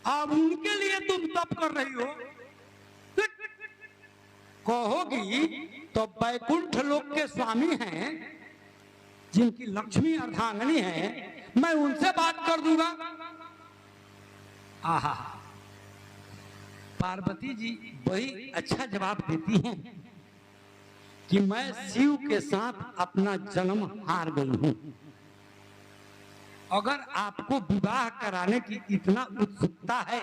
अब उनके लिए तुम तप कर रही हो। कहोगी तो बैकुंठ लोक के स्वामी हैं जिनकी लक्ष्मी अर्धांगिनी है, मैं उनसे बात कर दूंगा। आहा, पार्वती जी बड़ी अच्छा जवाब देती हैं कि मैं शिव के साथ अपना जन्म हार गई हूं। अगर आपको विवाह कराने की इतना उत्सुकता है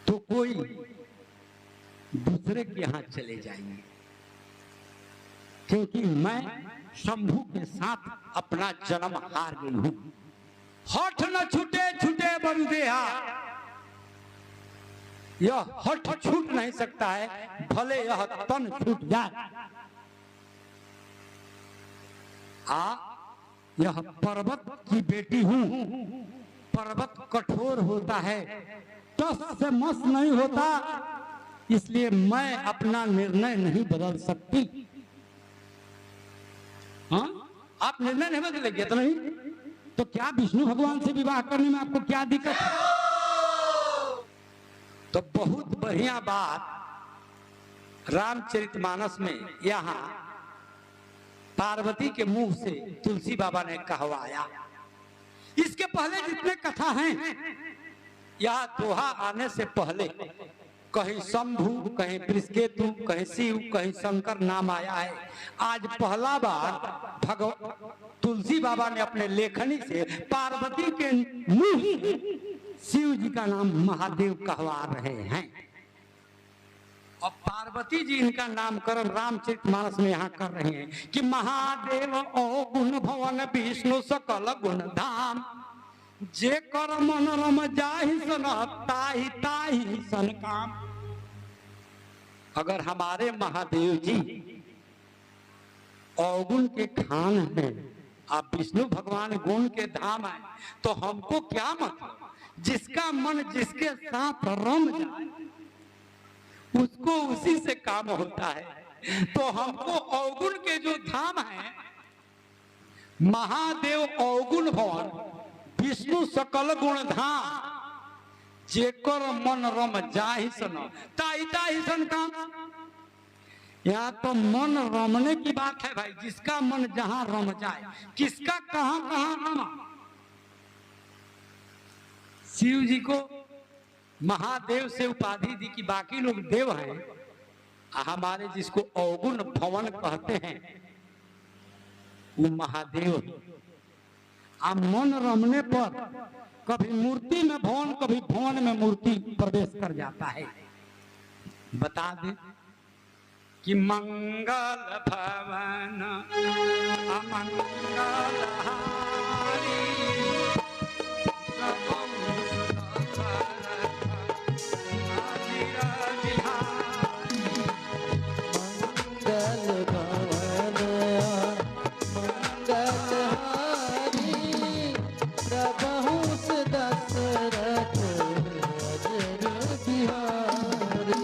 तो कोई दूसरे के यहां चले जाएंगे, क्योंकि मैं शंभू के साथ अपना जन्म हार गई हूं। हठ न छूटे छूटे बरुदेहा, यह हठ छूट नहीं सकता है, भले यह तन छूट जाए। यह पर्वत की बेटी हूं, पर्वत कठोर होता है, टस से मस नहीं होता, इसलिए मैं अपना निर्णय नहीं बदल सकती। हाँ, आप निर्णय नहीं बदलेंगे तो नहीं, तो क्या विष्णु भगवान से विवाह करने में आपको क्या दिक्कत है? तो बहुत बढ़िया बात रामचरितमानस में यहाँ पार्वती के मुंह से तुलसी बाबा ने कहवाया। इसके पहले जितने कथा हैं, यहाँ दोहा आने से पहले कहीं शंभु, कहीं बृहस्पति, कहीं शिव, कहीं शंकर नाम आया है। आज पहला बार तुलसी बाबा ने अपने लेखनी से पार्वती के मुंह शिव जी का नाम महादेव कहवा रहे हैं। और पार्वती जी इनका नामकरण रामचरितमानस में यहाँ कर रहे हैं कि महादेव ओ गुण भवन विष्णु सकल गुण धाम, जे कर मन रम जाहि सन ताहि ताहि सन काम। अगर हमारे महादेव जी अवगुण के खान हैं, आप विष्णु भगवान गुण के धाम है, तो हमको क्या मतलब? जिसका मन जिसके साथ रम जाए उसको उसी से काम होता है। तो हमको अवगुण के जो धाम है, महादेव अवगुण भवन विष्णु सकल गुण धाम, जेकर मन रम जाहि सन ताहि ताहि सन काम। यहाँ तो मन रमने की बात है भाई, जिसका मन जहां रम जाए, किसका कहां कहां रमा। शिव जी को महादेव से उपाधि दी कि बाकी लोग देव हैं, हमारे जिसको अवगुण भवन कहते हैं वो महादेव। आप मन रमने पर कभी मूर्ति में भवन, कभी भवन में मूर्ति प्रवेश कर जाता है। बता दे कि मंगल भवन अमंगल हारी, मंगल भवन मंगलहारी, प्रभु दशरथ अजर बिहारी।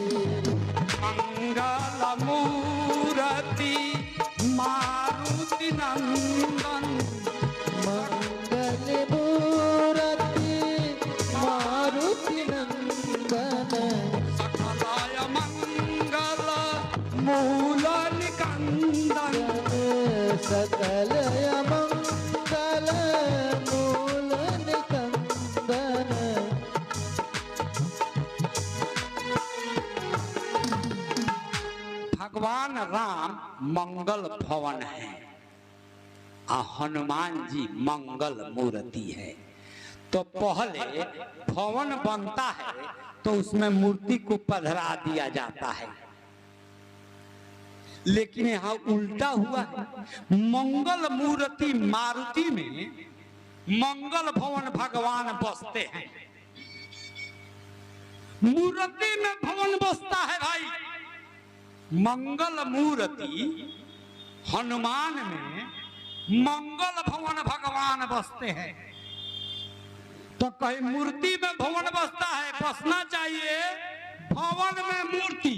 मंगल मूर्ति मारुति नंदन, मंगल मूर्ति मारुति नंदन, सकलाय मंगल मूल निकंदन। सकल मंगल मूल निकंदन। भगवान राम मंगल भवन है और हनुमान जी मंगल मूर्ति है। तो पहले भवन बनता है तो उसमें मूर्ति को पधरा दिया जाता है, लेकिन यहाँ उल्टा हुआ है। मंगल मूर्ति मारुति में मंगल भवन भगवान बसते हैं। मूर्ति में भवन बसता है भाई। मंगल मूर्ति हनुमान में मंगल भवन भगवान बसते हैं। तो कहीं मूर्ति में भवन बसता है, बसना चाहिए भवन में मूर्ति।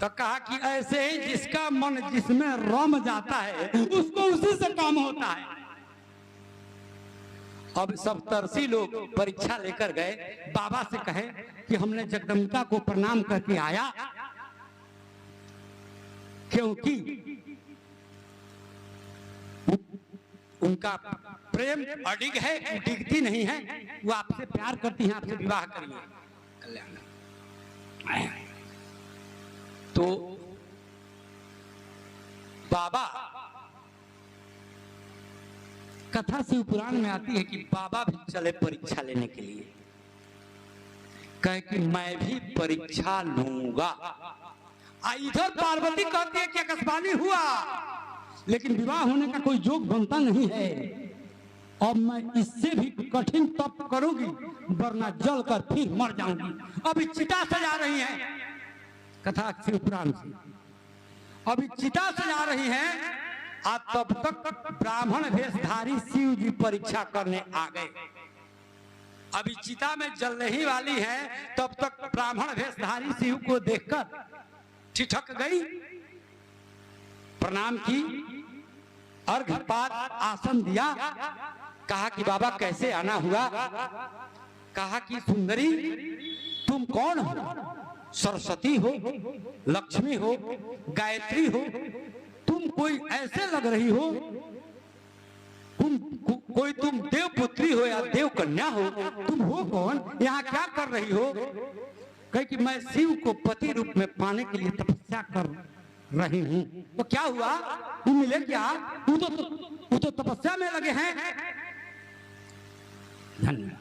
तो कहा कि ऐसे ही जिसका मन जिसमें रम जाता है उसको उसी से काम होता है। अब सप्तर्षि लोग परीक्षा लेकर गए, बाबा से कहे कि हमने जगदम्बिका को प्रणाम करके आया, क्योंकि उनका प्रेम अडिग है, डिगती नहीं है, वो आपसे प्यार करती हैं, आपसे विवाह करिए कल्याण। तो बाबा, कथा शिव पुराण में आती है कि बाबा भी चले परीक्षा लेने के लिए, कहे कि मैं भी परीक्षा लूंगा। इधर पार्वती कहती है कि आकाशवाणी हुआ, लेकिन विवाह होने का कोई योग बनता नहीं है। अब मैं इससे भी कठिन तप करूंगी, वरना जल कर फिर मर जाऊंगी। अभी चिता सजा रही है, कथा शिव पुराण से अभी चिता सजा रही है। तब तक ब्राह्मण वेशधारी शिव जी परीक्षा करने आ गए। अभी चिता में जल ही वाली है, तब तक ब्राह्मण वेशधारी शिव को देखकर ठिठक गई, प्रणाम की, अर्घपात आसन दिया। कहा कि बाबा कैसे आना हुआ? कहा कि सुंदरी तुम कौन हो? सरस्वती हो, लक्ष्मी हो, गायत्री हो, तुम कोई ऐसे लग रही हो कोई तुम देव पुत्री हो या देव कन्या हो। तुम हो कौन? यहाँ क्या कर रही हो? कहे कि मैं शिव को पति रूप में पाने के लिए तपस्या कर रही हूँ। तो क्या हुआ? तू मिले क्या? तू तो तपस्या में लगे हैं। धन्यवाद।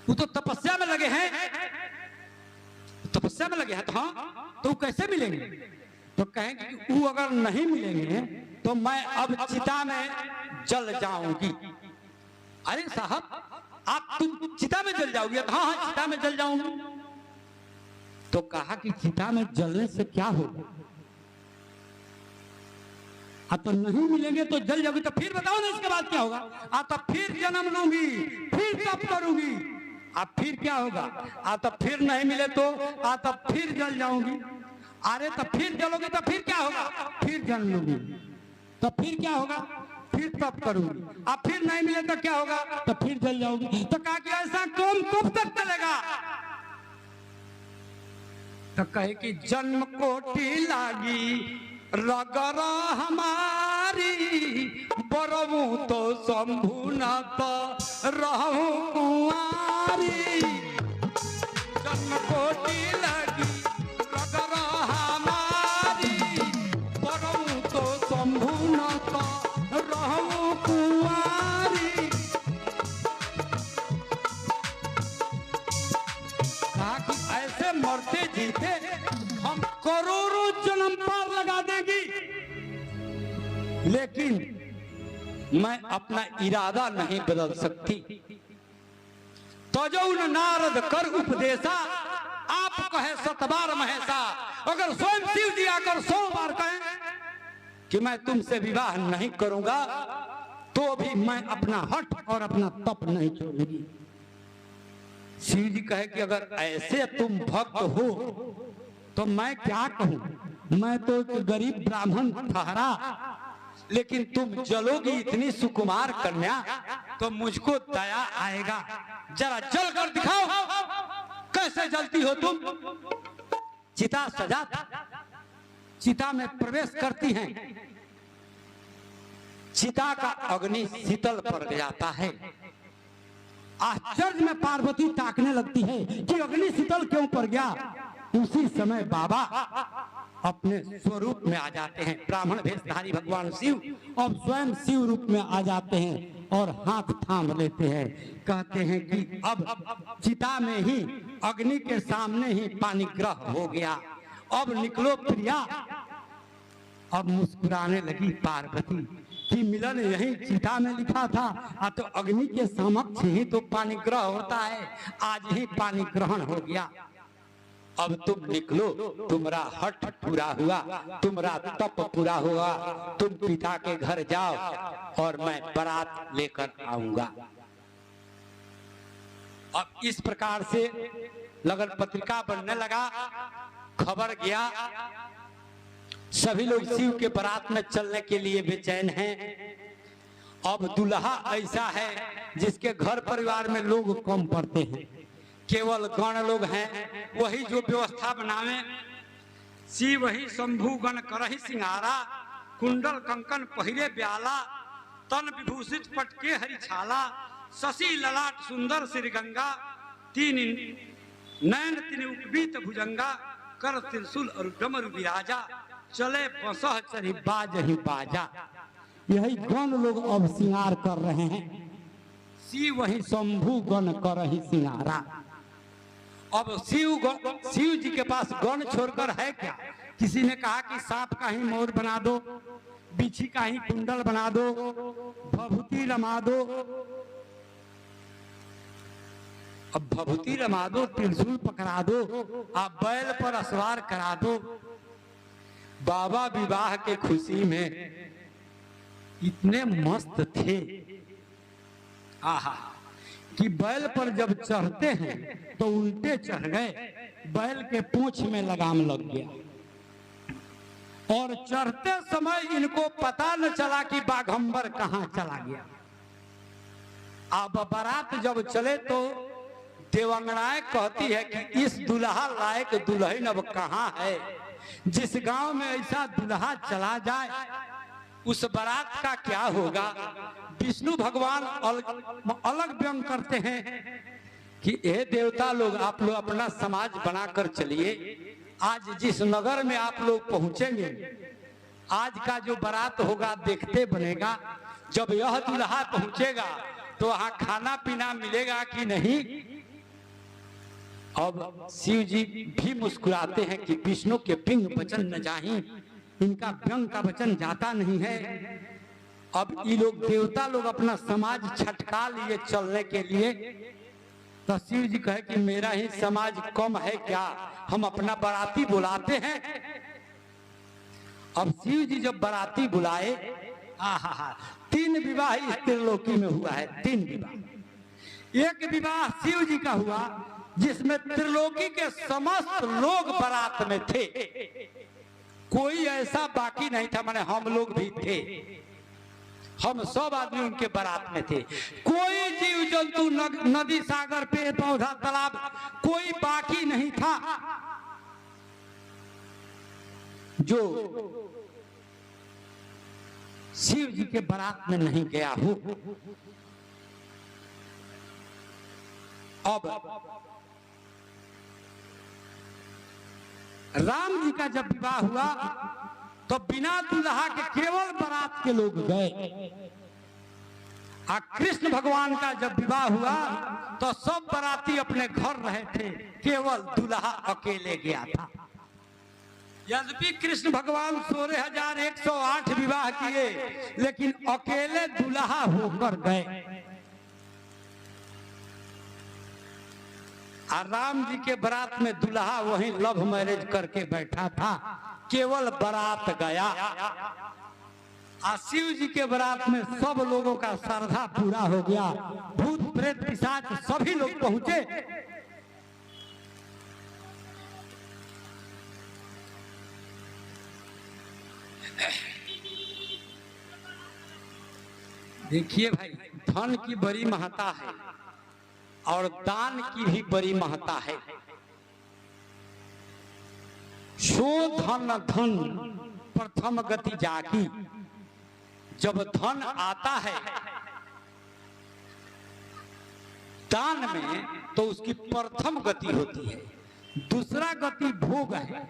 तू तो तपस्या में लगे हैं, तपस्या में लगे हैं। तो हाँ, तो कैसे मिलेंगे? तो कहेंगे कि वो अगर नहीं मिलेंगे तो मैं अब चिता में जल जाऊंगी। अरे साहब, आप तुम चिता में जल जाओगी? हाँ हाँ, चिता में जल जाऊंगी। तो कहा कि चिता में जलने से क्या होगा? तो नहीं मिलेंगे तो जल जाओगी, तो फिर बताओ ना इसके बाद क्या होगा? तो फिर जन्म लूंगी, फिर तप करूंगी। फिर क्या होगा? तो फिर नहीं मिले तो फिर जल जाऊंगी। अरे तो फिर जलोगे तो फिर क्या होगा? फिर जन्म लूंगी। तो फिर क्या होगा? फिर तप करूंगी। फिर नहीं मिले तो क्या होगा? तो फिर जल जाऊंगी। तो कहा कि ऐसा कौन कब तक चलेगा? तो कहे कि जन्म कोटि लागी रगर हमारी बरबू तो शंभु न तो रहूं कुंवारी जन्म कोटि लगी रगर हमारी बरबू तो शंभु न तो रहूं कुंवारी। कहा कि ऐसे मरते जीते हम करोड़ों जन्म पार लगा देगी, लेकिन मैं अपना इरादा नहीं बदल सकती। तजौन नारद कर उपदेशा आप कहे 7 बार महेशा। अगर स्वयं शिव जी आकर 100 बार कहें कि मैं तुमसे विवाह नहीं करूंगा तो भी मैं अपना हठ और अपना तप नहीं छोड़ूंगी। शिव जी कहे कि अगर ऐसे तुम भक्त हो तो मैं क्या कहूं, मैं तो एक गरीब ब्राह्मण ठहरा, लेकिन तुम जलोगी इतनी सुकुमार कन्या तो मुझको दया आएगा। जरा जल कर दिखाओ कैसे जलती हो तुम। चिता सजा, चिता में प्रवेश करती हैं, चिता का अग्नि शीतल पड़ जाता है। आश्चर्य में पार्वती ताकने लगती है कि अग्नि शीतल क्यों पड़ गया। उसी समय बाबा अपने स्वरूप में आ जाते हैं। ब्राह्मण वेशधारी भगवान शिव अब स्वयं शिव रूप में आ जाते हैं और हाथ थाम लेते हैं। कहते हैं कि अब चिता में ही अग्नि के सामने ही पानी ग्रह हो गया, अब निकलो प्रिया। अब मुस्कुराने लगी पार्वती कि मिलन यही चिता में लिखा था, तो अग्नि के समक्ष ही तो पानी ग्रह होता है, आज ही पानी ग्रहण हो गया। अब तुम निकलो, तुम्हारा हठ पूरा हुआ, तुम्हारा तप पूरा हुआ, तुम पिता के घर जाओ और मैं बारात लेकर आऊंगा। अब इस प्रकार से लगन पत्रिका बनने लगा, खबर गया, सभी लोग शिव के बारात में चलने के लिए बेचैन हैं। अब दुल्हा ऐसा है जिसके घर परिवार में लोग कम पड़ते हैं, केवल गण लोग हैं, वही जो व्यवस्था बनावे। शिव वही शंभु गण करहि सिंगारा, कुंडल कंकन पहिरे ब्याला, तन विभूषित पटके हरि छाला, शशि ललाट सुंदर श्रीगंगा, 3 नयन 3 उपबीत भुजंगा, कर त्रिशूल और डमरू विराजा, चले बसह चढ़ी बाजहि बाजा। यही गण लोग अब सिंगार कर रहे हैं। शिव वही शंभु गण करहि सिंगारा। अब शिव जी के पास गण छोड़कर है क्या। किसी ने कहा कि सांप का ही मोर बना दो, बिच्छी का ही कुंडल बना दो, भभूति रमा दो। अब भभूति रमा दो, त्रिशूल पकड़ा दो, आप बैल पर असवार करा दो। बाबा विवाह के खुशी में इतने मस्त थे आहा कि बैल पर जब चढ़ते हैं तो उल्टे चढ़ गए, बैल के पूंछ में लगाम लग गया और चढ़ते समय इनको पता न चला कि बाघंबर कहां चला गया। अब बारात जब चले तो देवांगनाएं कहती है कि इस दुल्हा लायक दुल्हन अब कहां है। जिस गांव में ऐसा दुल्हा चला जाए उस बारात का क्या होगा। विष्णु भगवान अलग व्यंग करते हैं कि हे देवता लोग, आप लोग अपना समाज बनाकर चलिए। आज जिस नगर में आप लोग पहुंचेंगे, आज का जो बारात होगा देखते बनेगा। जब यह दुल्हा पहुंचेगा तो वहां खाना पीना मिलेगा कि नहीं। अब शिव जी भी मुस्कुराते हैं कि विष्णु के पिंग वचन न जाहि, इनका व्यंग का वचन जाता नहीं है। अब ये लोग देवता लोग अपना समाज छटका लिए चलने के लिए। तो शिव जी कहे कि मेरा ही समाज कम है क्या, हम अपना बाराती बुलाते हैं। अब शिव जी जब बाराती बुलाए, आहा 3 विवाह इस त्रिलोकी में हुआ है। 3 विवाह। एक विवाह शिव जी का हुआ जिसमें त्रिलोकी के समस्त लोग बारात में थे, कोई ऐसा बाकी नहीं था, माने हम लोग भी थे, हम सब आदमी उनके बारात में थे। कोई जीव जंतु नदी सागर पेड़ पौधा तालाब कोई बाकी नहीं था जो शिव जी के बारात में नहीं गया हूं। अब राम जी का जब विवाह हुआ तो बिना दुल्हा के केवल बारात के लोग गए, और कृष्ण भगवान का जब विवाह हुआ तो सब बाराती अपने घर रहे थे, केवल दुल्हा अकेले गया था। यद्यपि कृष्ण भगवान 16,108 विवाह किए, लेकिन अकेले दुल्हा होकर गए। और राम जी के बारात में दुल्हा वहीं लव मैरिज करके बैठा था, केवल बारात गया। और शिव जी के बारात में सब लोगों का श्रद्धा पूरा हो गया, भूत प्रेत पिशाच सभी लोग पहुंचे। देखिए भाई, धन की बड़ी महत्ता है और दान की भी बड़ी महत्ता है। सो धन धन प्रथम गति जाकी, जब धन आता है दान में तो उसकी प्रथम गति होती है, दूसरा गति भोग है।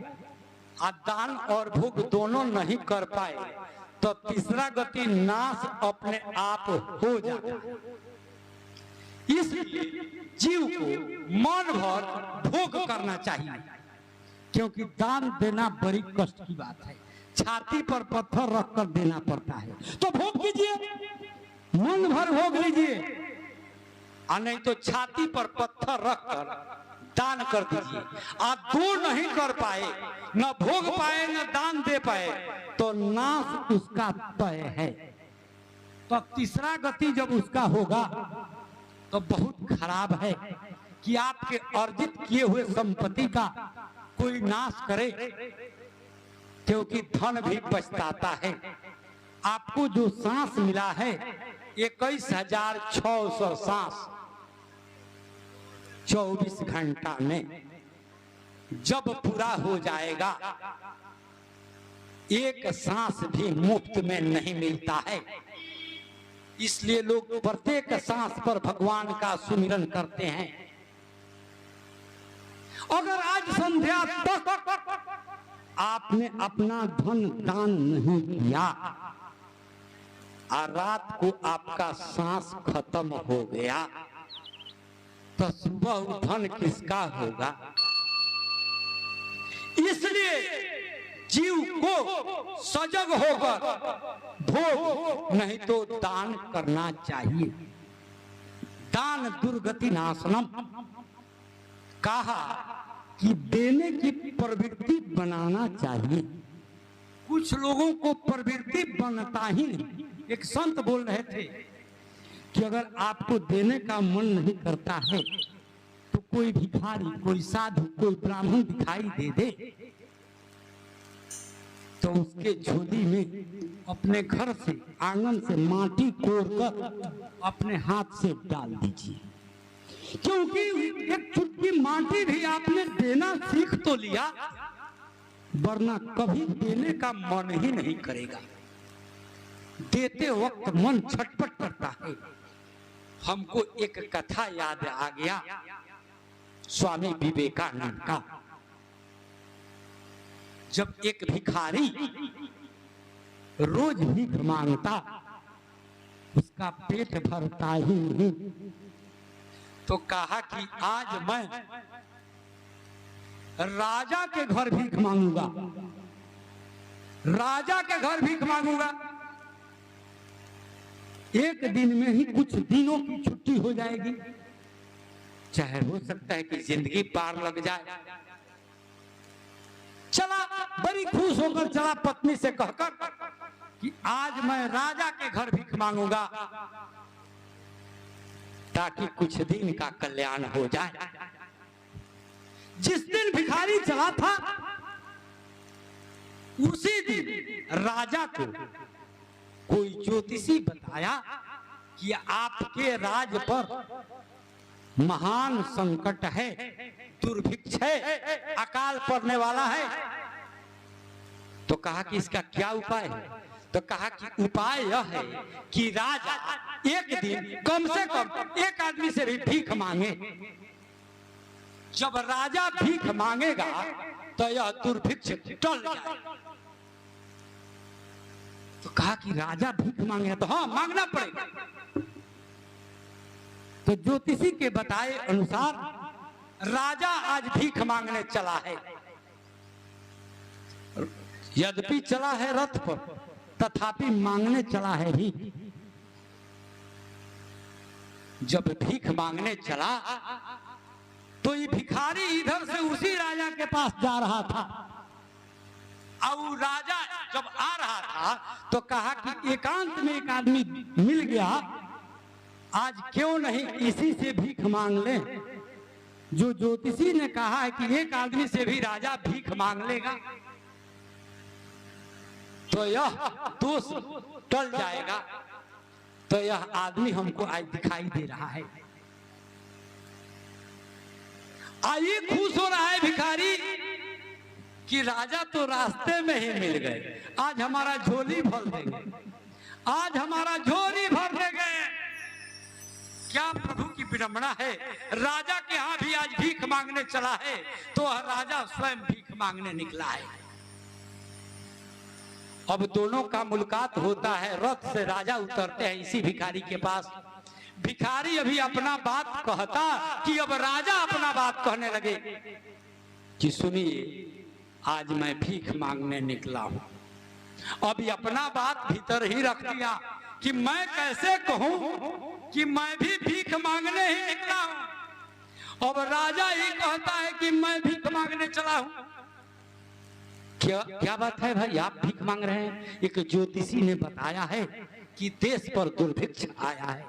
और दान और भोग दोनों नहीं कर पाए तो तीसरा गति नाश अपने आप हो जाता है। इसलिए जीव को मन भर भोग करना चाहिए, क्योंकि दान देना बड़ी कष्ट की बात है। छाती पर पत्थर रखकर देना पड़ता है, तो भोग कीजिए, मन भर भोग लीजिए, और नहीं तो छाती पर पत्थर रखकर दान कर दीजिए। आप दो नहीं कर पाए, न भोग पाए न दान दे पाए, तो नाश उसका तय है। तो तीसरा गति जब उसका होगा तो बहुत खराब है कि आपके अर्जित किए हुए संपत्ति का कोई नाश करे, क्योंकि धन भी पछताता है। आपको जो सांस मिला है 21,600 सांस 24 घंटा में, जब पूरा हो जाएगा एक सांस भी मुफ्त में नहीं मिलता है। इसलिए लोग प्रत्येक सांस पर भगवान का सुमिरन करते हैं। अगर आज संध्या तक आपने अपना धन दान नहीं किया और रात को आपका सांस खत्म हो गया, तो सुबह धन किसका होगा? इसलिए जीव को सजग होकर भोग नहीं तो दान करना चाहिए। दान दुर्गति नाशनम, कहा कि देने की प्रवृत्ति बनाना चाहिए। कुछ लोगों को प्रवृत्ति बनता ही नहीं। एक संत बोल रहे थे कि अगर आपको देने का मन नहीं करता है तो कोई भिखारी, कोई साधु, कोई ब्राह्मण दिखाई दे दे तो उसके झोली में अपने घर से, आंगन से माटी कोड़कर अपने हाथ से डाल दीजिए, क्योंकि एक चुटकी माटी भी आपने देना सीख तो लिया, वरना कभी देने का मन ही नहीं करेगा। देते वक्त मन छटपट करता है। हमको एक कथा याद आ गया स्वामी विवेकानंद का। जब एक भिखारी रोज भीख मांगता, उसका पेट भरता ही नहीं, तो कहा कि आज मैं राजा के घर भीख मांगूंगा, राजा के घर भीख मांगूंगा। एक दिन में ही कुछ दिनों की छुट्टी हो जाएगी, चाहे हो सकता है कि जिंदगी पार लग जाए। चला, बड़ी खुश होकर चला पत्नी से कहकर कि आज मैं राजा के घर भीख मांगूंगा ताकि कुछ दिन का कल्याण हो जाए। जिस दिन भिखारी चला था उसी दिन राजा को कोई ज्योतिषी बताया कि आपके राज पर महान संकट है, दुर्भिक्ष है, अकाल पड़ने वाला है। तो कहा कि इसका क्या उपाय है? तो कहा कि उपाय यह है कि राजा एक दिन कम से कम एक आदमी से भी भीख मांगे। जब राजा भीख मांगेगा तो यह दुर्भिक्ष टल जाए। तो कहा कि राजा भीख मांगे तो हाँ मांगना पड़ेगा। तो ज्योतिषी के बताए अनुसार राजा आज भीख मांगने चला है। यद्यपि चला है रथ पर, तथापि मांगने चला है भी। जब भीख मांगने चला तो ये भिखारी इधर से उसी राजा के पास जा रहा था। और राजा जब आ रहा था तो कहा कि एकांत में एक आदमी मिल गया, आज क्यों नहीं इसी से भीख मांग ले। जो ज्योतिषी ने कहा है कि एक आदमी से भी राजा भीख मांग लेगा तो यह दोष टल जाएगा। तो यह आदमी हमको आज दिखाई दे रहा है। आइए खुश हो रहा है भिखारी कि राजा तो रास्ते में ही मिल गए, आज हमारा झोली भर देंगे, आज हमारा झोली भर देंगे। क्या प्रभु की विडंबना है, राजा के यहाँ भी आज भीख मांगने चला है तो राजा स्वयं भीख मांगने निकला है। अब दोनों का मुलाकात होता है, रथ से राजा उतरते हैं इसी भिखारी के पास। भिखारी अभी अपना बात कहता कि अब राजा अपना बात कहने लगे कि सुनिए, आज मैं भीख मांगने निकला हूं। अभी अपना बात भीतर ही रख दिया कि मैं कैसे कहूं कि मैं भी भीख मांगने ही निकला हूं। अब राजा ही कहता है कि मैं भीख मांगने चला हूं। क्या बात है भाई, आप भीख मांग रहे हैं? एक ज्योतिषी ने बताया है कि देश पर दुर्भिक्ष आया है,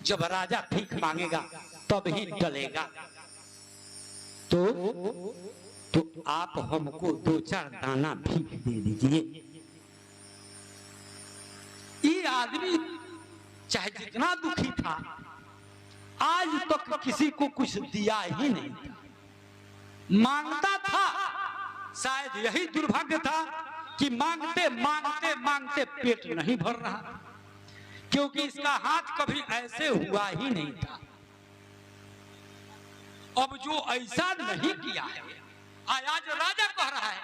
जब राजा भीख मांगेगा तब ही टलेगा। तो आप हमको 2-4 दाना भीख दे दीजिए। ये आदमी चाहे जितना दुखी था, आज तक किसी को कुछ दिया ही नहीं था। मांगता था, शायद यही दुर्भाग्य था कि मांगते मांगते मांगते पेट नहीं भर रहा, क्योंकि इसका हाथ कभी ऐसे हुआ ही नहीं था। अब जो ऐसा नहीं किया है, आज राजा कह रहा है,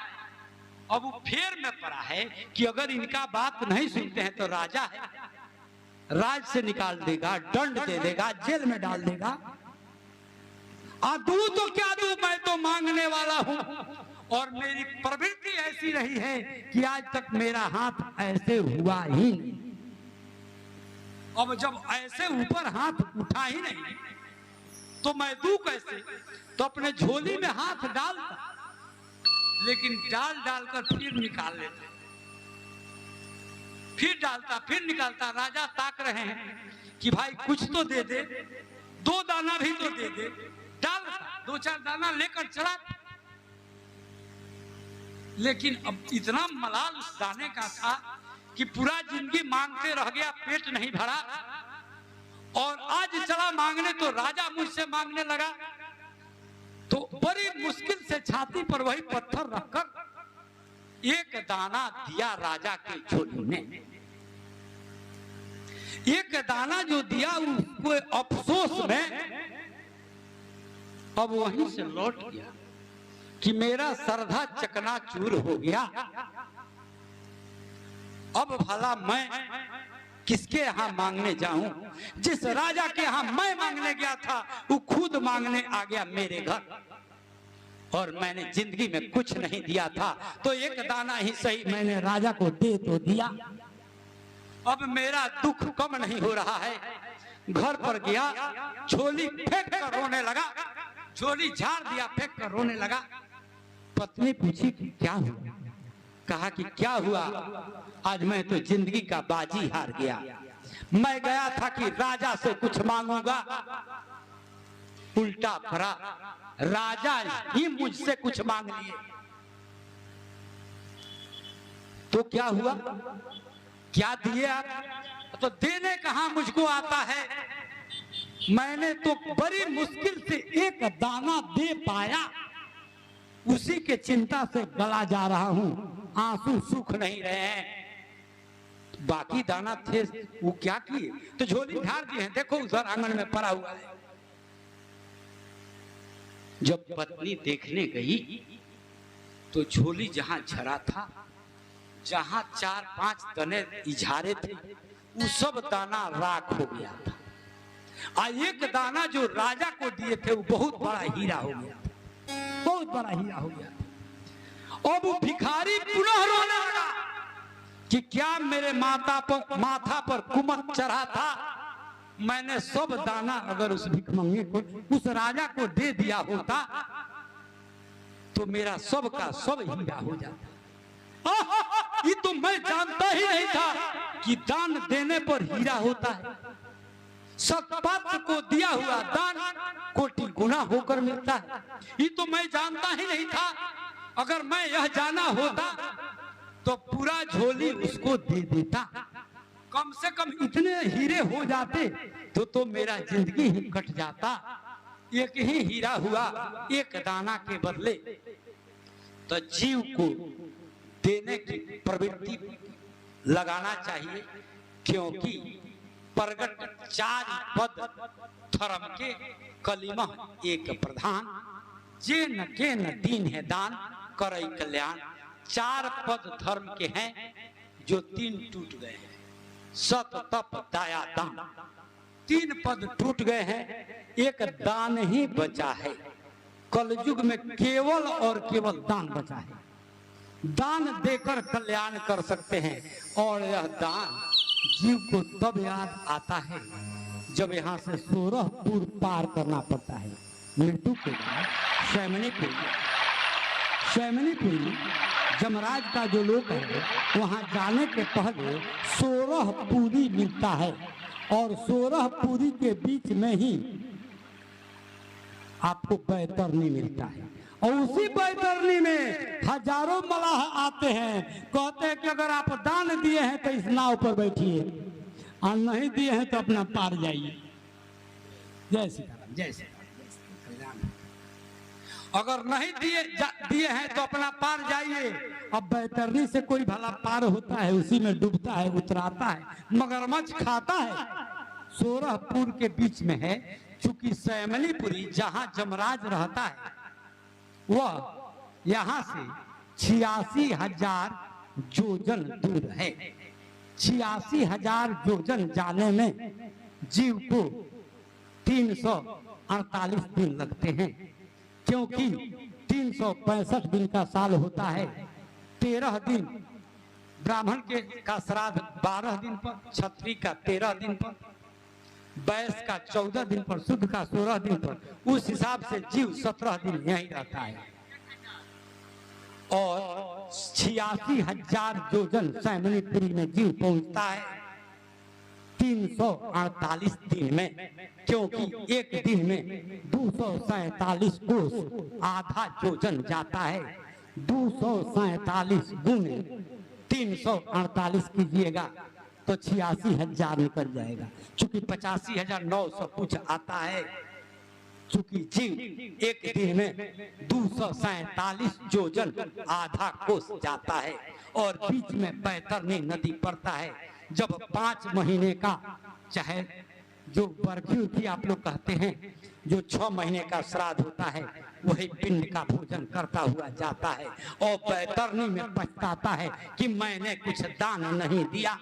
अब वो फेर में पड़ा है कि अगर इनका बात नहीं सुनते हैं तो राजा है, राज से निकाल देगा, दंड दे देगा, जेल में डाल देगा। दूं तो क्या दूं, मैं तो मांगने वाला हूं और मेरी प्रवृत्ति ऐसी रही है कि आज तक मेरा हाथ ऐसे हुआ ही नहीं। अब जब ऐसे ऊपर हाथ उठा ही नहीं तो मैं दूं कैसे? तो अपने झोली में हाथ डालता, लेकिन डाल कर फिर निकाल लेता, फिर डालता फिर निकालता। राजा ताक रहे हैं कि भाई कुछ तो दे दे, 2 दाना भी तो दे दे। डालता 2-4 दाना लेकर चला, लेकिन अब इतना मलाल उस दाने का था कि पूरा जिंदगी मांगते रह गया, पेट नहीं भरा। और आज चला मांगने तो राजा मुझसे मांगने लगा। तो बड़ी मुश्किल से छाती पर वही पत्थर रखकर एक दाना दिया राजा के झोली में। एक दाना जो दिया उसको अफसोस में अब वहीं से लौट गया कि मेरा श्रद्धा चकनाचूर हो गया। अब भला मैं किसके यहाँ मांगने जाऊं? जिस राजा के यहाँ मैं मांगने गया था वो खुद मांगने आ गया मेरे घर, और मैंने जिंदगी में कुछ नहीं दिया था तो एक दाना ही सही मैंने राजा को दे तो दिया। अब मेरा दुख कम नहीं हो रहा है। घर पर गया, झोली फेंक कर रोने लगा, झोली झाड़ दिया, फेंक कर रोने लगा। पत्नी पूछी कि क्या हुआ? कहा कि क्या हुआ, आज मैं तो जिंदगी का बाजी हार गया। मैं गया था कि राजा से कुछ मांगूंगा, उल्टा भरा राजा ही मुझसे कुछ मांग लिए। तो क्या हुआ, क्या दिए आप? तो देने कहां मुझको आता है, मैंने तो बड़ी मुश्किल से एक दाना दे पाया, उसी के चिंता से गला जा रहा हूं। आंसू सूख नहीं रहे हैं। बाकी दाना थे वो क्या किए? तो झोली ढार दिए हैं, देखो उधर आंगन में पड़ा हुआ है। जब पत्नी देखने गई तो झोली जहां झरा था, जहां 4-5 दाने इझारे थे, वो सब दाना राख हो गया था। एक दाना जो राजा को दिए थे वो बहुत बड़ा हीरा हो गया था, बहुत बड़ा हीरा हो गया था। अब वो भिखारी पुनः रोने लगा कि क्या मेरे माथा पर कुमत चढ़ा था, मैंने सब दाना अगर उस भिखमंगे को, उस राजा को दे दिया होता तो मेरा सब का सब हीरा हो जाता। ये तो मैं जानता ही नहीं था कि दान देने पर हीरा होता है। सत्पात्र को दिया हुआ दान कोटि गुना होकर मिलता है। ये तो मैं जानता ही नहीं था। अगर मैं यह जाना होता तो पूरा झोली उसको दे देता, कम से कम इतने हीरे हो जाते तो मेरा जिंदगी ही कट जाता। एक ही हीरा हुआ एक दाना के बदले। तो जीव को देने की प्रवृत्ति लगाना चाहिए, क्योंकि प्रगट 4 पद धर्म के कलिमा एक प्रधान, जे न के न दीन है दान करई कल्याण। 4 पद धर्म के हैं जो 3 टूट गए हैं, सत तप दया दान। 3 पद टूट गए हैं, एक दान ही बचा है। कलयुग में केवल और केवल दान बचा है। दान देकर कल्याण कर सकते हैं, और यह दान जीव को तब याद आता है जब यहाँ से 16 पुर पार करना पड़ता है। मृत्यु के बाद शैमनीपुरी जमराज का जो लोक है, वहाँ जाने के पहले 16 पुरी मिलता है, और 16 पुरी के बीच में ही आपको बैतरनी मिलता है। और उसी बैतरनी में हजारों मलाह आते हैं, कहते हैं कि अगर आप दान दिए हैं तो इस नाव पर बैठिए, और नहीं दिए हैं तो अपना पार जाइए। जय सीताराम, जय सीताराम। अगर नहीं दिए हैं तो अपना पार जाइए। अब बैतरनी से कोई भला पार होता है, उसी में डूबता है, उतराता है, मगरमच्छ खाता है। 16 पुर के बीच में है। चूंकि शैमनीपुरी जहां जमराज रहता है, वह यहाँ से 86,000 योजन दूर है। 86,000 योजन जाने में जीव को 348 दिन लगते हैं, क्योंकि 365 दिन का साल होता है। 13 दिन ब्राह्मण का श्राद्ध 12 दिन पर, क्षत्रिय का 13 दिन पर, वैश्य का 14 दिन पर, शुद्ध का 16 दिन पर। उस हिसाब से जीव 17 दिन यहीं रहता है। और 86,000 योजन शैमनीपुरी में जीव पहुंचता है 348 दिन में, क्योंकि एक दिन में 247 कोस आधा योजन जाता है। 247 गुने 348 कीजिएगा तो 86,000 निकल जाएगा। चूंकि 85,900 कुछ आता है, चूंकि जीव एक दिन में 247 योजन आधा कोस जाता है, और बीच में बैतरनी नदी पड़ता है। जब 5 महीने का, चाहे जो बरखी आप लोग कहते हैं, जो 6 महीने का श्राद्ध होता है, वही पिंड का भोजन करता हुआ जाता है, और बैतरनी में पछताता है कि मैंने कुछ दान नहीं दिया।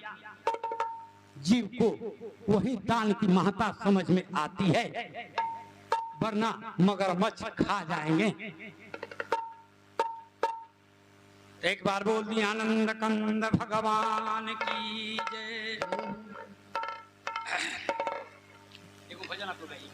जीव को वही दान की महत्ता समझ में आती है, वरना मगरमच्छ खा जाएंगे। एक बार बोल दी आनंद कंद भगवान की जय। देखो भजन आप लोग गाइए।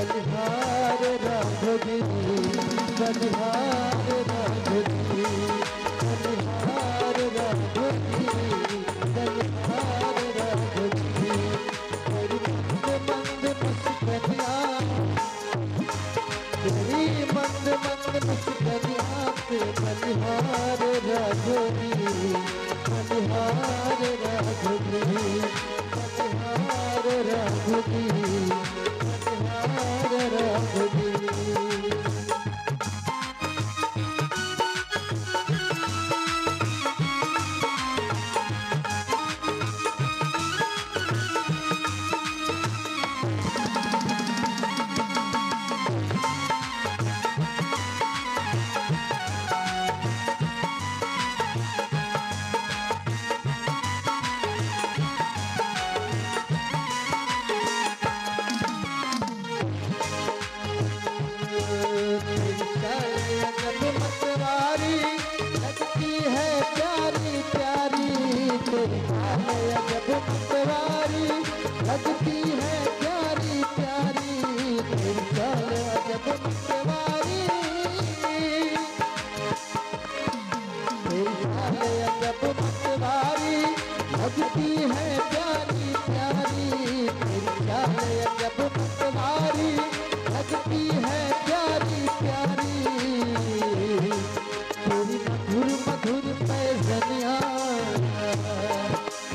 बलिहार राघवी बलिहार राघवी बलिहार राघवी बलिहार राघवी तेरी मंद मंद मुस्कनिया तेरी मंद मंद मुस्कनिया पे बलिहार राघवी बलिहार राघवी बलिहार राघवी बलिहार राघवी लगती है प्यारी प्यारी तेरी चाल अजब मतवारी तेरी चाल अजब मतवारी लगती है प्यारी प्यारी तेरी चाल अजब मतवारी लगती है प्यारी प्यारी तेरी मधुर मधुर पैजनिया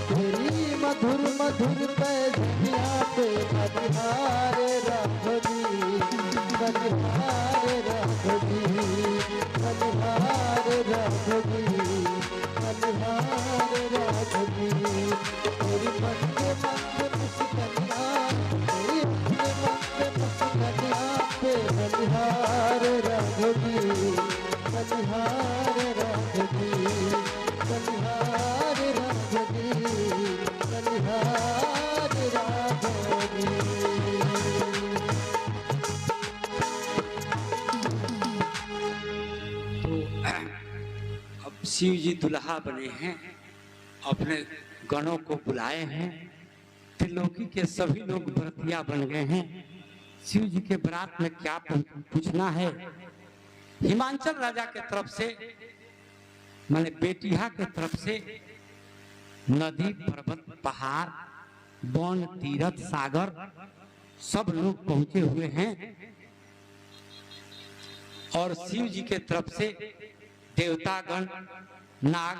तेरी मधुर मधुर पैजनिया पे बलिहार राघवी बलिहार राघवी बलिहार राघवी बलिहार राघवी तेरी मंद मंद मुस्कनिया तेरी मंद मंद मुस्कनिया पे बलिहार राघवी बलिहार राघवी बलिहार राघवी बलिहार राघवी तो अब शिव जी दुल्हा बने हैं, अपने गणों को बुलाए हैं, त्रिलोकी के सभी लोग व्रतिया बन गए हैं। शिव जी के बारात में क्या पूछना है। हिमांचल राजा के तरफ से माने बेटिया के तरफ से नदी पर्वत पहाड़ वन तीरथ सागर सब लोग पहुंचे हुए हैं और शिव जी के तरफ से देवतागण नाग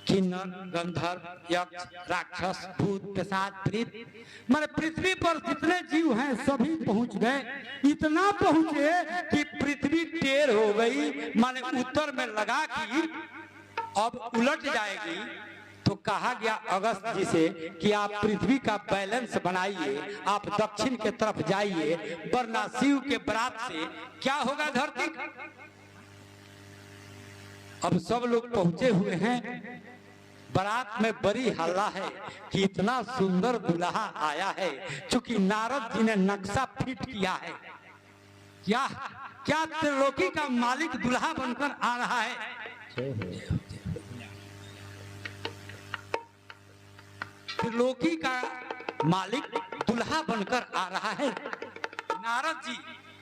किन्नर गंधर्व यक्ष राक्षस भूत पिशाच प्रेत माने पृथ्वी पर जितने जीव हैं सभी पहुंच गए। इतना पहुंचे कि पृथ्वी टेढ़ हो गई, माने उत्तर में लगा कि अब उलट जाएगी। तो कहा गया अगस्त जी से कि आप पृथ्वी का बैलेंस बनाइए, आप दक्षिण के तरफ जाइए, वरना शिव के बारात से क्या होगा धरती का। अब सब लोग पहुंचे हुए हैं, बारात में बड़ी हल्ला है कि इतना सुंदर दुल्हा आया है। चूंकि नारद जी ने नक्शा फिट किया है, क्या क्या त्रिलोकी का मालिक दुल्हा बनकर आ रहा है। त्रिलोकी का मालिक दुल्हा बनकर आ रहा है। नारद जी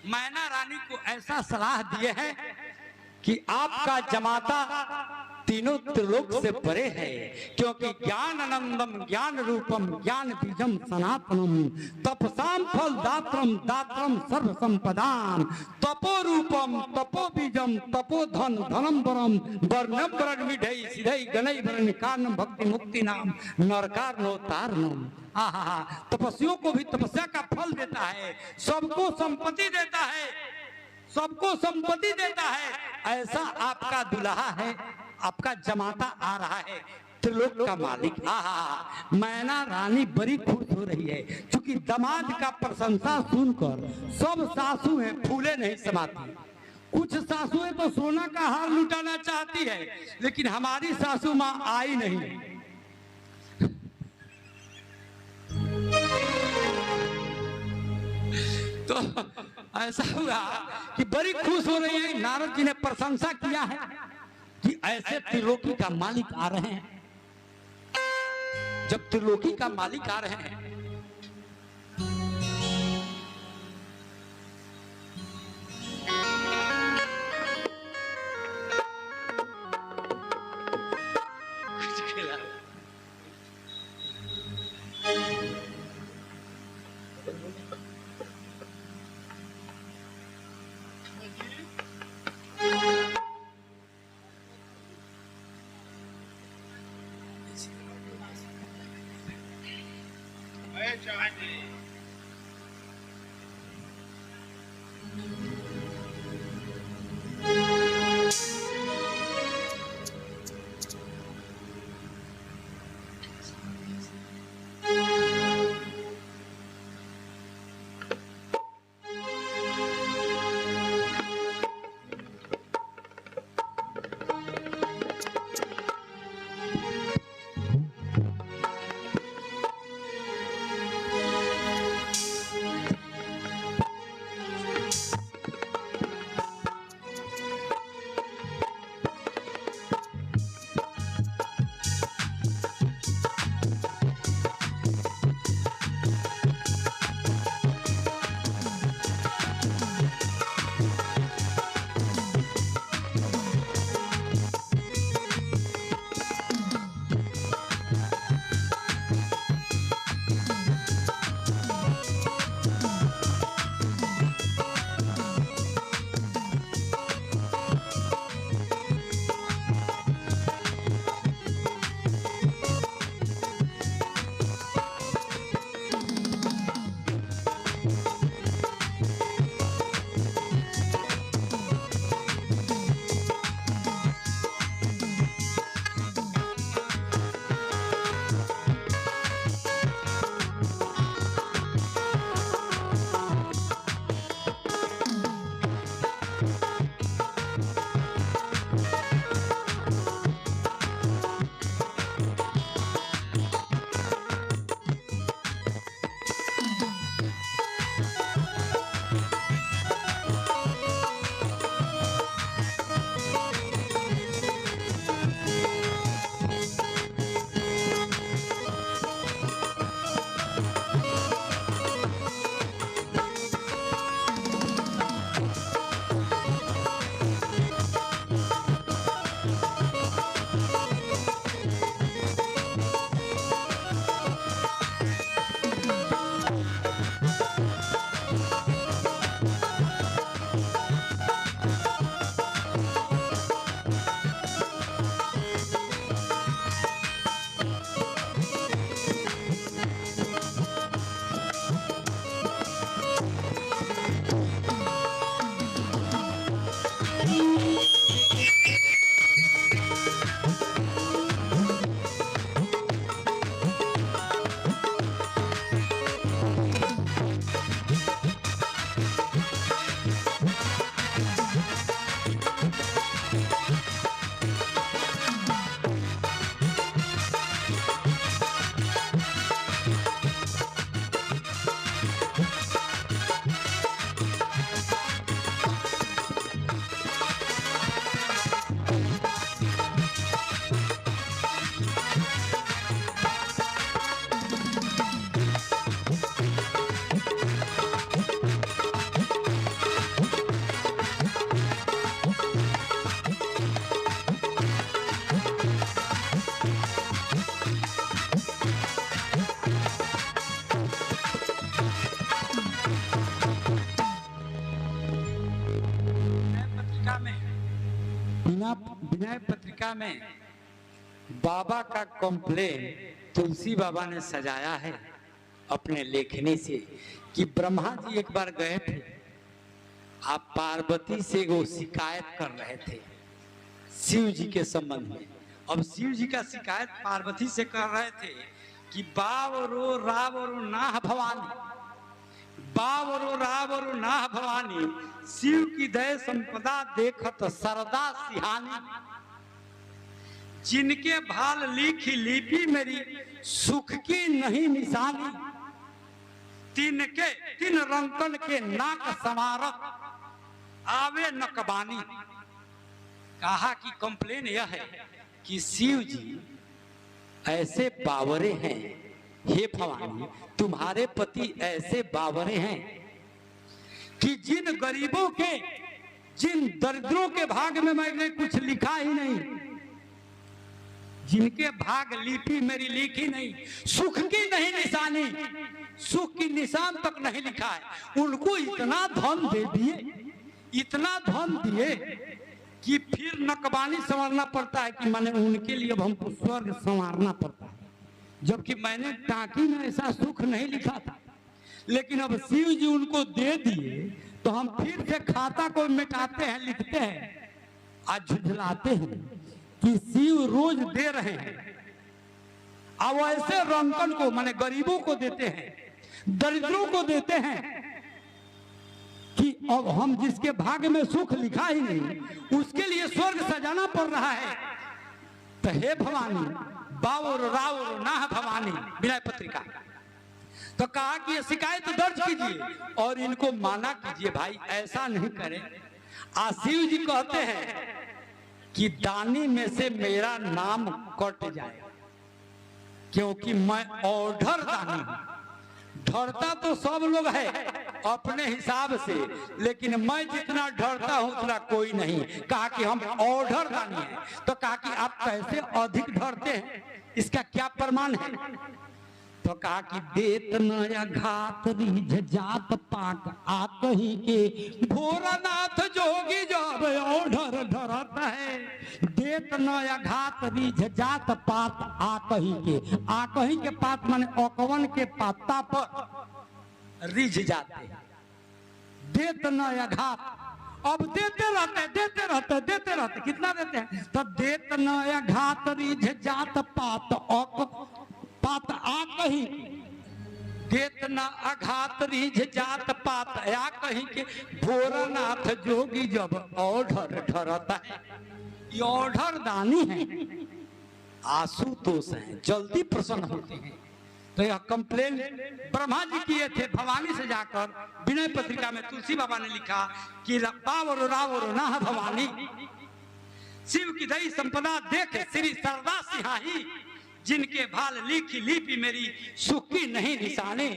मैना रानी को ऐसा सलाह दिए हैं कि आपका जमाता तीनों त्रिलोक से परे है, क्योंकि ज्ञान आनंदम ज्ञान रूपम ज्ञान बीजम सनातनम तपसाम फल दात्रम दात्रम सर्व संपदाम तपो रूपम तपो बीजम तपो धन धनम वरम वर्णम वरण विधई सिधई गणई वरण कारण भक्ति मुक्ति नाम नरकार नोतारणम। आहा, तपस्वियों को भी तपस्या का फल देता है, सबको संपत्ति देता है, सबको संपत्ति देता है। ऐसा आपका दुल्हा है, आपका जमाता आ रहा है, त्रिलोक का मालिक। आहा, मैना रानी बड़ी खुश हो रही है, क्योंकि दामाद का प्रशंसा सुनकर सब सासुएं फूले नहीं समाती। कुछ सासुएं तो सोना का हार लुटाना चाहती है, लेकिन हमारी सासू माँ आई नहीं। तो ऐसा हुआ कि बड़ी खुश हो रही है। नारद जी ने प्रशंसा किया है कि ऐसे त्रिलोकी का मालिक आ रहे हैं। जब त्रिलोकी का मालिक आ रहे हैं विनय पत्रिका में बाबा का कॉम्प्लेन तुलसी बाबा ने सजाया है अपने लेखनी से कि ब्रह्मा जी एक बार गए थे, आप पार्वती से वो शिकायत कर रहे थे शिव जी के संबंध में। अब शिव जी का शिकायत पार्वती से कर रहे थे कि बावरो रावरो नाह भवानी, बावरो रावरो नाह भवानी, शिव की दया संपदा देखत सरदा सिहानी, जिनके भाल लिखी लिपि मेरी सुख की नहीं निशानी, तीन रंकन के नाक समारत आवे नकबानी। कहा कि कंप्लेन यह है कि शिव जी ऐसे बावरे हैं, हे भवानी तुम्हारे पति ऐसे बावरे हैं कि जिन गरीबों के, जिन दरिद्रों के भाग में मैंने कुछ लिखा ही नहीं, जिनके भाग लिपि मेरी लिखी नहीं, सुख की नहीं निशानी, सुख की निशान तक नहीं लिखा है, उनको इतना धन दे दिए, इतना धन दिए कि फिर नकबानी संवारना पड़ता है कि माने उनके लिए अब हमको स्वर्ग संवारना पड़ता है। जबकि मैंने टांकी में ऐसा सुख नहीं लिखा था, लेकिन अब शिव जी उनको दे दिए तो हम फिर से खाता को मिटाते हैं, लिखते हैं, आज झुझलाते हैं कि शिव रोज दे रहे हैं। अब ऐसे रंकन को माने गरीबों को देते हैं, दरिद्रों को देते हैं कि अब हम जिसके भाग्य में सुख लिखा ही नहीं उसके लिए स्वर्ग सजाना पड़ रहा है। तो हे भवानी बावर रावर ना भवानी विनय पत्रिका। तो कहा कि ये शिकायत दर्ज कीजिए और इनको माना कीजिए, भाई ऐसा नहीं करें। शिव जी कहते हैं कि दानी में से मेरा नाम कट जाए, क्योंकि मैं ऑर्डर दानी हूं। ढरता तो सब लोग है अपने हिसाब से, लेकिन मैं जितना ढरता हूं उतना कोई नहीं। कहा कि हम ऑर्डर दानी है। तो कहा कि आप कैसे अधिक ढरते हैं, इसका क्या प्रमाण है? तो कहा कि देत नया घात रिझ जात पाक आ कहीं के भोरानाथ जोगी जब ऑर्डर धरता है। देत नया घात रिझ जात पात आ कहीं के पात माने अकवन के पत्ता पर रिझ जाते। देत नया घात अब देते रहते कितना देते हैं? तो देत नया घात रिझ जात पात आ कहीं देत न आघात रिझ जात पात आ कहीं के भोरानाथ जोगी जब ऑर्डर धरता है। ये ऑर्डर दानी है, आशुतोष है, जल्दी प्रसन्न होते हैं। तो यह कंप्लेन ब्रह्मा जी किए थे भवानी से जाकर। विनय पत्रिका में तुलसी बाबा ने लिखा कि रावरो रावरो ना भवानी शिव की दई संपदा देख श्री सरदा सिंहाही। जिनके भाल लिखी लिपि मेरी सुखी नहीं निशाने।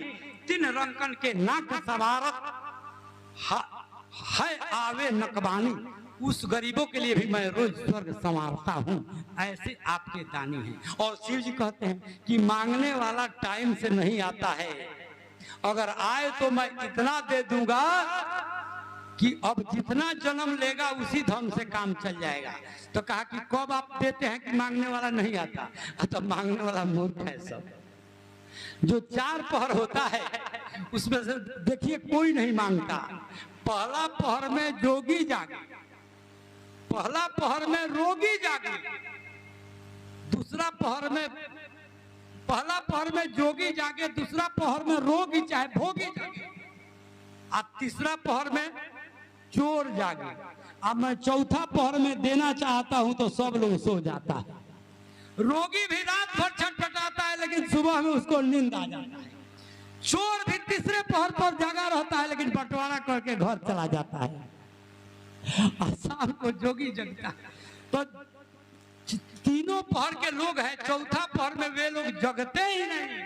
तीन रंकन के नाक सवारत है आवे नकबानी। उस गरीबों के लिए भी मैं रोज स्वर्ग संवारता हूँ, ऐसे आपके दानी हैं। और शिव जी कहते हैं कि मांगने वाला टाइम से नहीं आता है, अगर आए तो मैं इतना दे दूंगा कि अब जितना जन्म लेगा उसी धर्म से काम चल जाएगा। तो कहा कि कब आप देते हैं कि मांगने वाला नहीं आता? तो मांगने वाला मूर्ख है सब। जो 4 पहर होता है उसमें से देखिए कोई नहीं मांगता। पहला पहर में जोगी जागे, पहला पहर में रोगी जागे, दूसरा पहर में पहला पहर में जोगी जागे, दूसरा पहर में रोगी चाहे भोगी जागे, और तीसरा पहर में चोर जागे। अब मैं चौथा पहर में देना चाहता हूं तो सब लोग सो जाता है। रोगी भी रात भर छटपटाता है लेकिन सुबह में उसको नींद आ जाता है। चोर भी तीसरे पहर पर जागा रहता है लेकिन बंटवारा करके घर चला जाता है। और शाम को जोगी जगता है। तो तीनों पहर के लोग हैं, चौथा पहर में वे लोग जगते ही नहीं।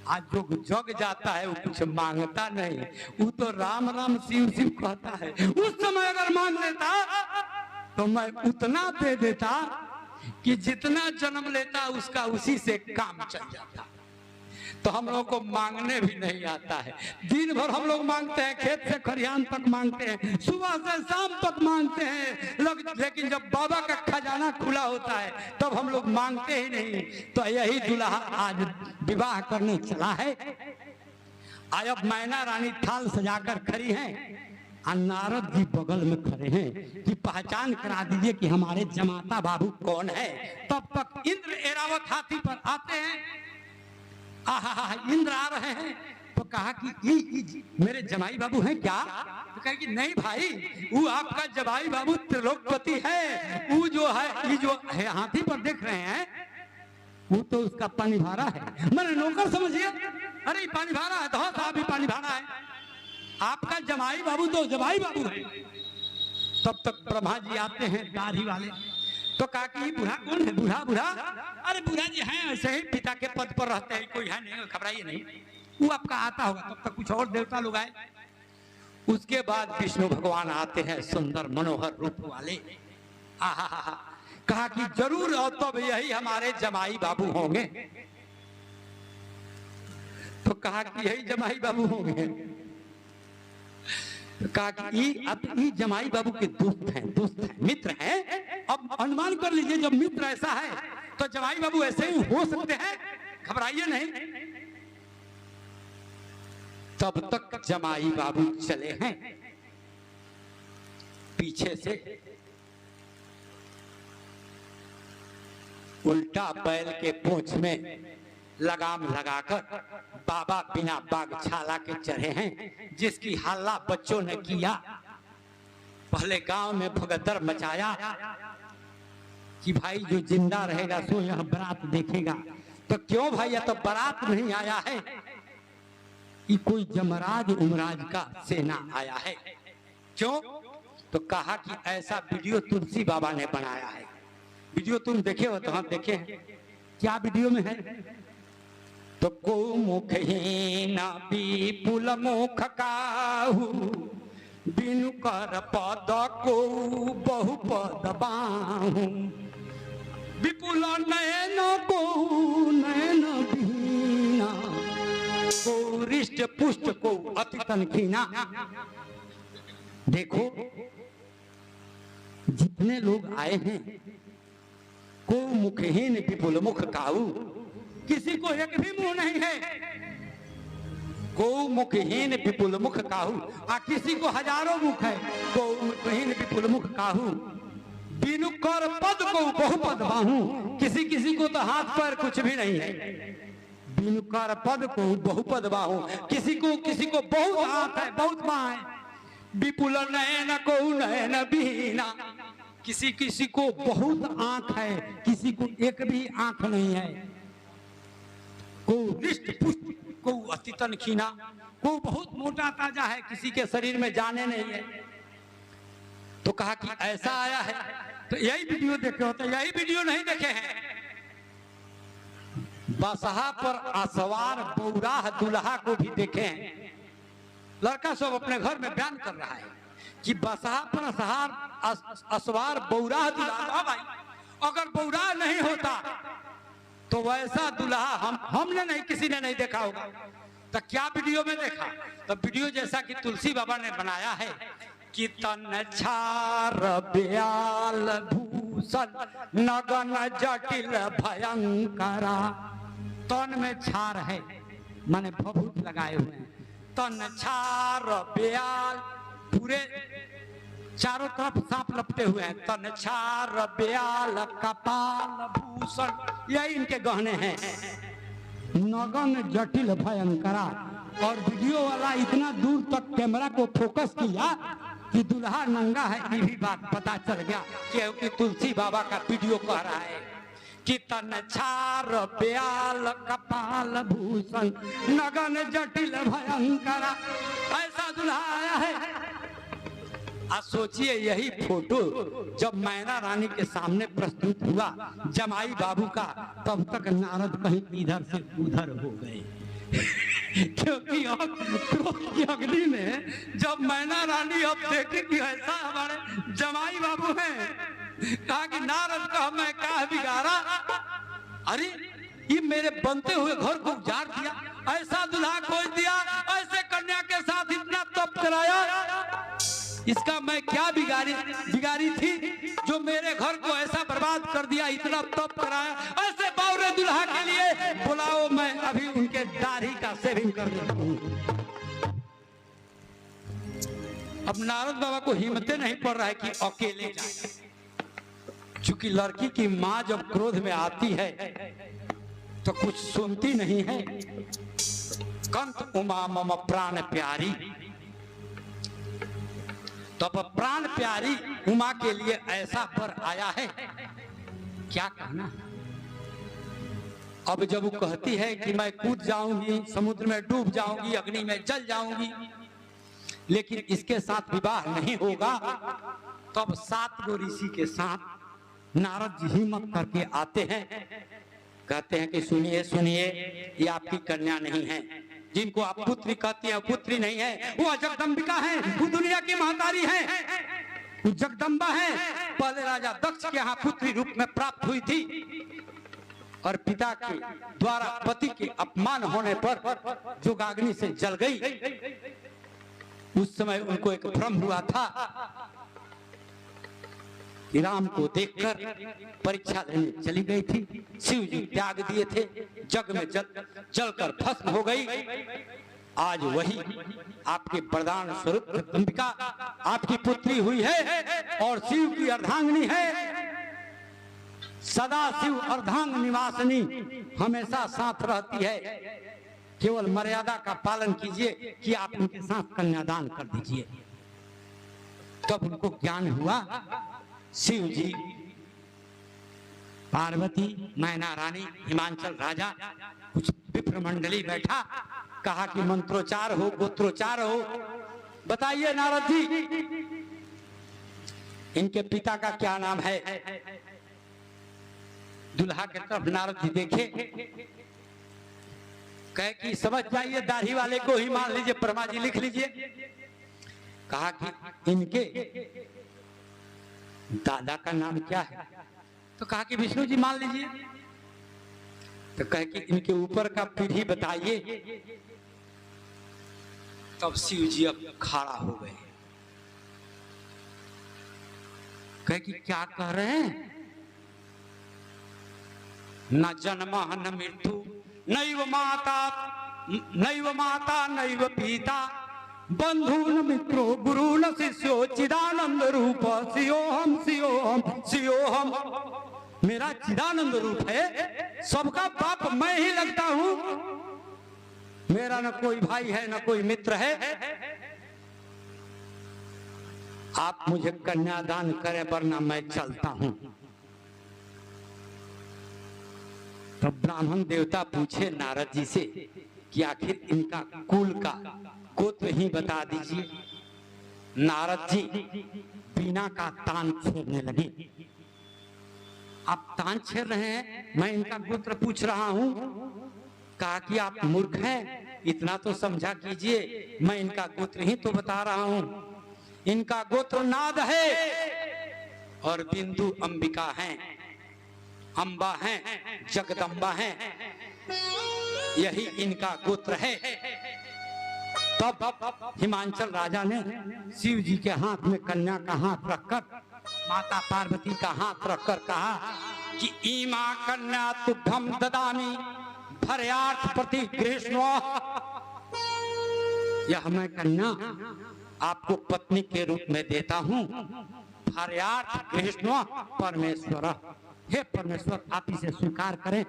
आज जो जग जाता है वो कुछ मांगता नहीं, वो तो राम राम शिव शिव कहता है। उस समय अगर मांग लेता तो मैं उतना दे देता कि जितना जन्म लेता उसका उसी से काम चल जाता। तो हम लोग को मांगने भी नहीं आता है। दिन भर हम लोग मांगते हैं, खेत से खरियान तक मांगते हैं, सुबह से शाम तक मांगते हैं, लेकिन जब बाबा का खजाना खुला होता है तब हम लोग मांगते ही नहीं। तो यही दुल्हा आज विवाह करने चला है। आज अब मैना रानी थाल सजाकर खड़ी हैं, नारद जी बगल में खड़े हैं कि पहचान करा दीजिए कि हमारे जमाता बाबू कौन है। तब तक इंद्र एरावत हाथी पर आते हैं। इंद्र आ रहे हैं तो कहा कि मेरे जमाई बाबू हैं क्या? तो कहा कि नहीं भाई, वो आपका जमाई बाबू त्रिलोकपति है। वो जो है ये जो है हाथी पर देख रहे हैं वो तो उसका पानी भारा है। मैंने नौकर समझिए, अरे पानी भारा है तो हाँ साहब भी पानी भारा है। आपका जमाई बाबू तो जमाई बाबू है। तब तक ब्रह्मा जी आते हैं दाढ़ी वाले। तो कहा कि बूढ़ा कौन है? बूढ़ा बूढ़ा अरे बूढ़ा जी हैं, ऐसे ही पिता के पद पर रहते हैं, कोई है नहीं, घबराइए नहीं, वो आपका आता होगा। तब तक कुछ और देवता लोग आए। उसके बाद विष्णु भगवान आते हैं सुंदर मनोहर रूप वाले। कहा कि जरूर और तब यही हमारे जमाई बाबू होंगे। तो कहा कि यही जमाई बाबू होंगे। कहा कि जमाई बाबू के दोस्त हैं, मित्र हैं। अब अनुमान कर लीजिए जब मित्र ऐसा है तो जमाई बाबू ऐसे ही हो सकते हैं। घबराइए नहीं। तब तक जमाई बाबू चले हैं, पीछे से उल्टा बैल के पूंछ में लगाम लगाकर बाबा बिना बागछाला के चढ़े हैं, जिसकी हल्ला बच्चों ने किया। पहले गांव में भगदड़ मचाया कि भाई जो जिंदा रहेगा सो यह बारात देखेगा। तो क्यों भाई, यह तो बारात नहीं आया है, कि कोई जमराज उमराज का सेना आया है। क्यों? तो कहा कि ऐसा वीडियो तुलसी बाबा ने बनाया है। वीडियो तुम देखे हो? तो हम देखे हैं। क्या वीडियो में है? तो को मुखहीन विपुल मुख काहू, बिनु कर पद को बहुपद बाहू, विपुल नयन को नयन बीना, को रिष्ट पुष्ट को अति तनखीना। देखो जितने लोग आए हैं, को मुखहीन विपुल मुख काहू, किसी को एक भी मुंह नहीं है। को मुखहीन विपुल मुख काहू, किसी को हजारों मुख है। को मुखहीन विपुल मुख काहू, बिनु कर पद को बहुपद बाहू, किसी किसी को तो हाथ पैर कुछ भी नहीं है। बिनु कर पद को बहुपद बाहू, किसी को बहुत हाथ है, बहुत बाह है। विपुल नयन को नयन बीना, किसी किसी को बहुत आंख है, किसी को एक भी आंख नहीं है। को रिष्ट पुष्ट को अति तनखीना, को बहुत मोटा ताजा है, किसी के शरीर में जाने नहीं है। तो कहा कि ऐसा आया है। तो यही वीडियो देखे होते, यही वीडियो नहीं देखे हैं। बसहा पर असवार बौराह दुल्हा को भी देखे हैं। लड़का सब अपने घर में बयान कर रहा है कि बसहा पर असवार बौराह दुल्हा। भाई अगर बौराह नहीं होता तो वैसा दुल्हा हमने नहीं, किसी ने नहीं देखा होगा। तो क्या वीडियो में देखा? तो वीडियो जैसा कि तुलसी बाबा ने बनाया है कि तन छार ब्याल भूषण नगन जटिल भयंकरा। तन में छार है, माने भभूत लगाए हुए हैं। तन छार ब्याल, पूरे चारों तरफ सांप लपटे हुए हैं। तन छार ब्याल कपाल भूषण, यही इनके गहने हैं। नगन जटिल भयंकरा। और वीडियो वाला इतना दूर तक कैमरा को फोकस किया कि दुल्हा नंगा है, ये भी बात पता चल गया क्योंकि तुलसी बाबा का वीडियो कह रहा है कि तन छार ब्याल कपाल भूषण नगन जटिल भयंकरा। ऐसा दुल्हा आया है। सोचिए यही फोटो जब मैना रानी के सामने प्रस्तुत हुआ जमाई बाबू का, तब तक नारद कहीं इधर से उधर हो गए। क्योंकि अब क्रोध की अग्नि में जब मैना रानी अब देखे कि ऐसा हमारे जमाई बाबू हैं, कहा कि नारद का मैं क्या बिगाड़ा, अरे ये मेरे बनते हुए घर को उजाड़ दिया, ऐसा दुल्हा खोज दिया, ऐसे कन्या के साथ इतना तप कराया, इसका मैं क्या बिगाड़ी थी जो मेरे घर को ऐसा बर्बाद कर दिया, इतना तप कराया। ऐसे बावरे दुल्हा के लिए बुलाओ, मैं अभी उनके दाढ़ी का शेविंग कर देता हूँ। अब नारद बाबा को हिम्मतें नहीं पड़ रहा है कि अकेले जाए, क्योंकि लड़की की माँ जब क्रोध में आती है तो कुछ सुनती नहीं है। कंत उमा मम प्राण प्यारी, तो अब प्राण प्यारी उमा के लिए ऐसा पर आया है, क्या कहना। अब जब वो कहती है कि मैं कूद जाऊंगी, समुद्र में डूब जाऊंगी, अग्नि में जल जाऊंगी, लेकिन इसके साथ विवाह नहीं होगा, तब 7 गो ऋषि के साथ नारद जी हिम्मत करके आते हैं, कहते हैं कि सुनिए सुनिए, ये आपकी कन्या नहीं है, जिनको आप पुत्री कहती हैं पुत्री नहीं है, वो जगदम्बिका है, वो दुनिया की महतारी है, वो जगदम्बा है। पहले राजा दक्ष के यहाँ पुत्री रूप में प्राप्त हुई थी और पिता के द्वारा पति के अपमान होने पर जो अग्नि से जल गई। उस समय उनको एक भ्रम हुआ था राम को देखकर परीक्षा देने चली गई थी। शिव जी त्याग दिए थे, जग में जलकर भस्म हो गई। आज वही आपके वरदान स्वरूप अंबिका आपकी पुत्री हुई है और शिव की अर्धांगिनी है। सदा शिव अर्धांग निवासिनी हमेशा साथ रहती है। केवल मर्यादा का पालन कीजिए कि आप उनके साथ कन्यादान कर दीजिए। तब उनको ज्ञान हुआ। शिव जी, पार्वती, मैना रानी, हिमांचल राजा, कुछ विप्र मंडली बैठा, कहा कि मंत्रोच्चार हो, गोत्रोच्चार हो। बताइए नारद जी, इनके पिता का क्या नाम है? दुल्हा के तरफ नारद जी देखे, कहे कि समझ जाइए, दाढ़ी वाले को ही मान लीजिए, परमा जी लिख लीजिए। कहा कि इनके दादा का नाम क्या है? तो कहा कि विष्णु जी मान लीजिए। तो कहे कि इनके ऊपर का पीढ़ी बताइए। तब शिव जी अब खड़ा हो गए, कहे कि क्या कह रहे हैं? न जन्म न मृत्यु नैव माता नैव पिता बंधु न मित्रो गुरु न शिष्यो चिदानंद रूप शिवोहम शिवोहम शिवोहम। मेरा चिदानंद रूप है, सबका बाप मैं ही लगता हूं। मेरा न कोई भाई है न कोई मित्र है। आप मुझे कन्यादान करें वरना मैं चलता हूं। तो ब्राह्मण देवता पूछे नारद जी से कि आखिर इनका कुल का गोत्र ही बता दीजिए। नारद जी बीना का तान छेड़ने लगे। आप तान छेड़ रहे हैं, मैं इनका गोत्र पूछ रहा हूं। कहा कि आप मूर्ख हैं, इतना तो समझा कीजिए, मैं इनका गोत्र ही तो बता रहा हूं। इनका गोत्र नाद है और बिंदु अंबिका हैं, अंबा हैं, जगदम्बा हैं, यही इनका गोत्र है। तब हिमांचल राजा ने शिव जी के हाथ में कन्या का हाथ रखकर, माता पार्वती का हाथ रखकर कहा कि ईमा कन्या तुभ्यम ददामी भर्यार्थ प्रति गृह्णो। यह मैं कन्या आपको पत्नी के रूप में देता हूँ। भर्यार्थ गृह्णो परमेश्वर, हे परमेश्वर आप इसे स्वीकार करें।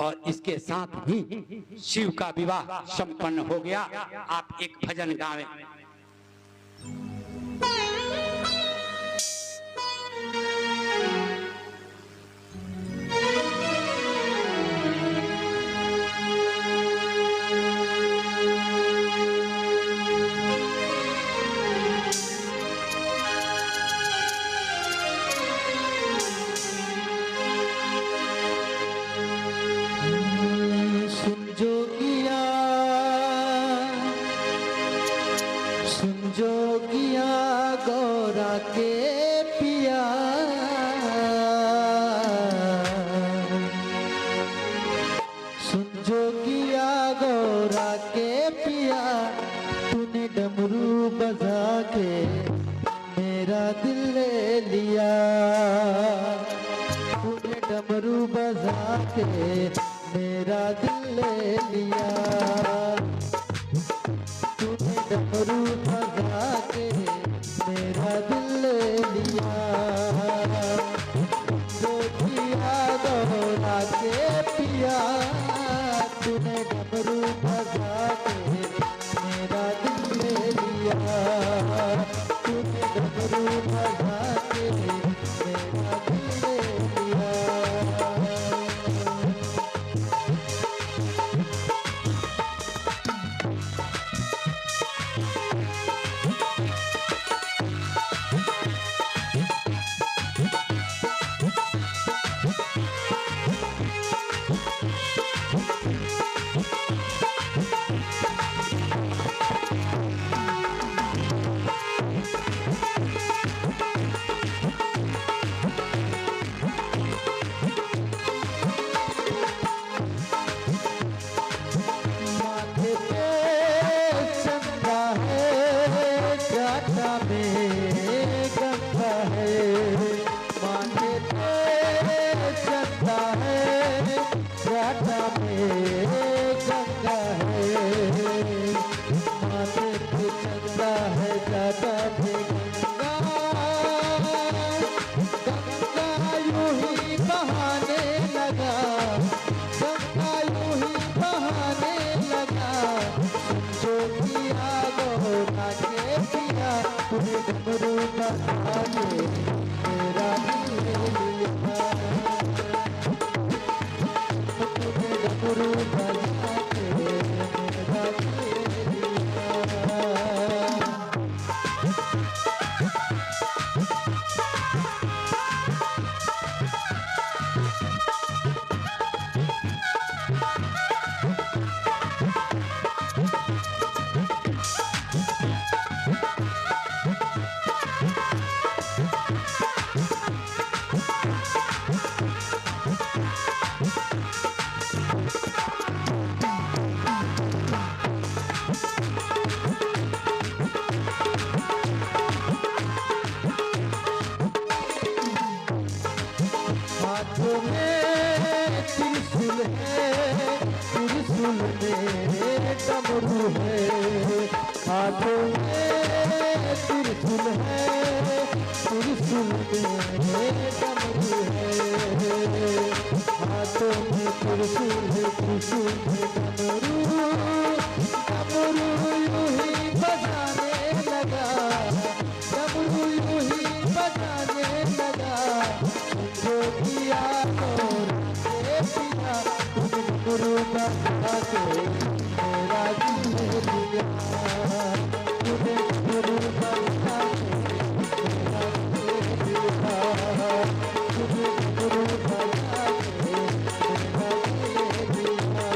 और इसके साथ ही शिव का विवाह संपन्न हो गया। आप एक भजन गावें। मेरा दिल ले लिया, तूने डमरू बजा के मेरा दिल ले लिया। जो किया गौरा के पिया, तूने डमरू बजा के मेरा दिल ले लिया। तूने डमरू बजा के मेरा दिल ले लिया। गंगा है तूने डमरू बजा के मेरा दिल ले लिया। तूने डमरू बजा के मेरा दिल ले लिया। हाथों में त्रिशूल है, त्रिशूल में डमरू है। हाथों में त्रिशूल है, त्रिशूल में डमरू है। हाथों में त्रिशूल है, त्रिशूल में डमरू। डमरू यूं ही बजाने लगा, डमरू यूं ही बजाने लगा। जो किया तूने पिया, तूने डमरू बजा के मेरा दिल ले लिया। तूने डमरू बजा के मेरा दिल ले लिया। तूने डमरू बजा के मेरा दिल ले लिया।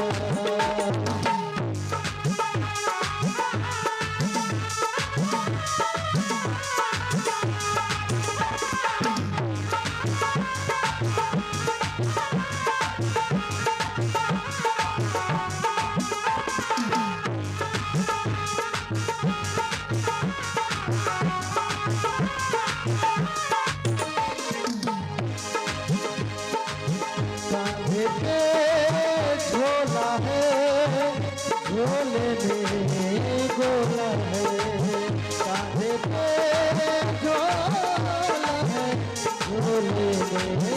कांधे पे झोला है, झोले में गोला है। कांधे पे झोला है, झोले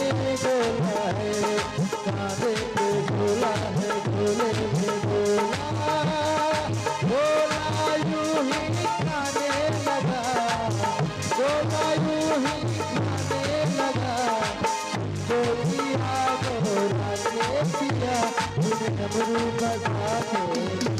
में गोला है। कांधे पे झोला है, झोले में गोला। गोला यूं ही खाने लगा, गोला यूं ही खाने लगा। जो किया गोरा के पिया, तूने डमरू बजा के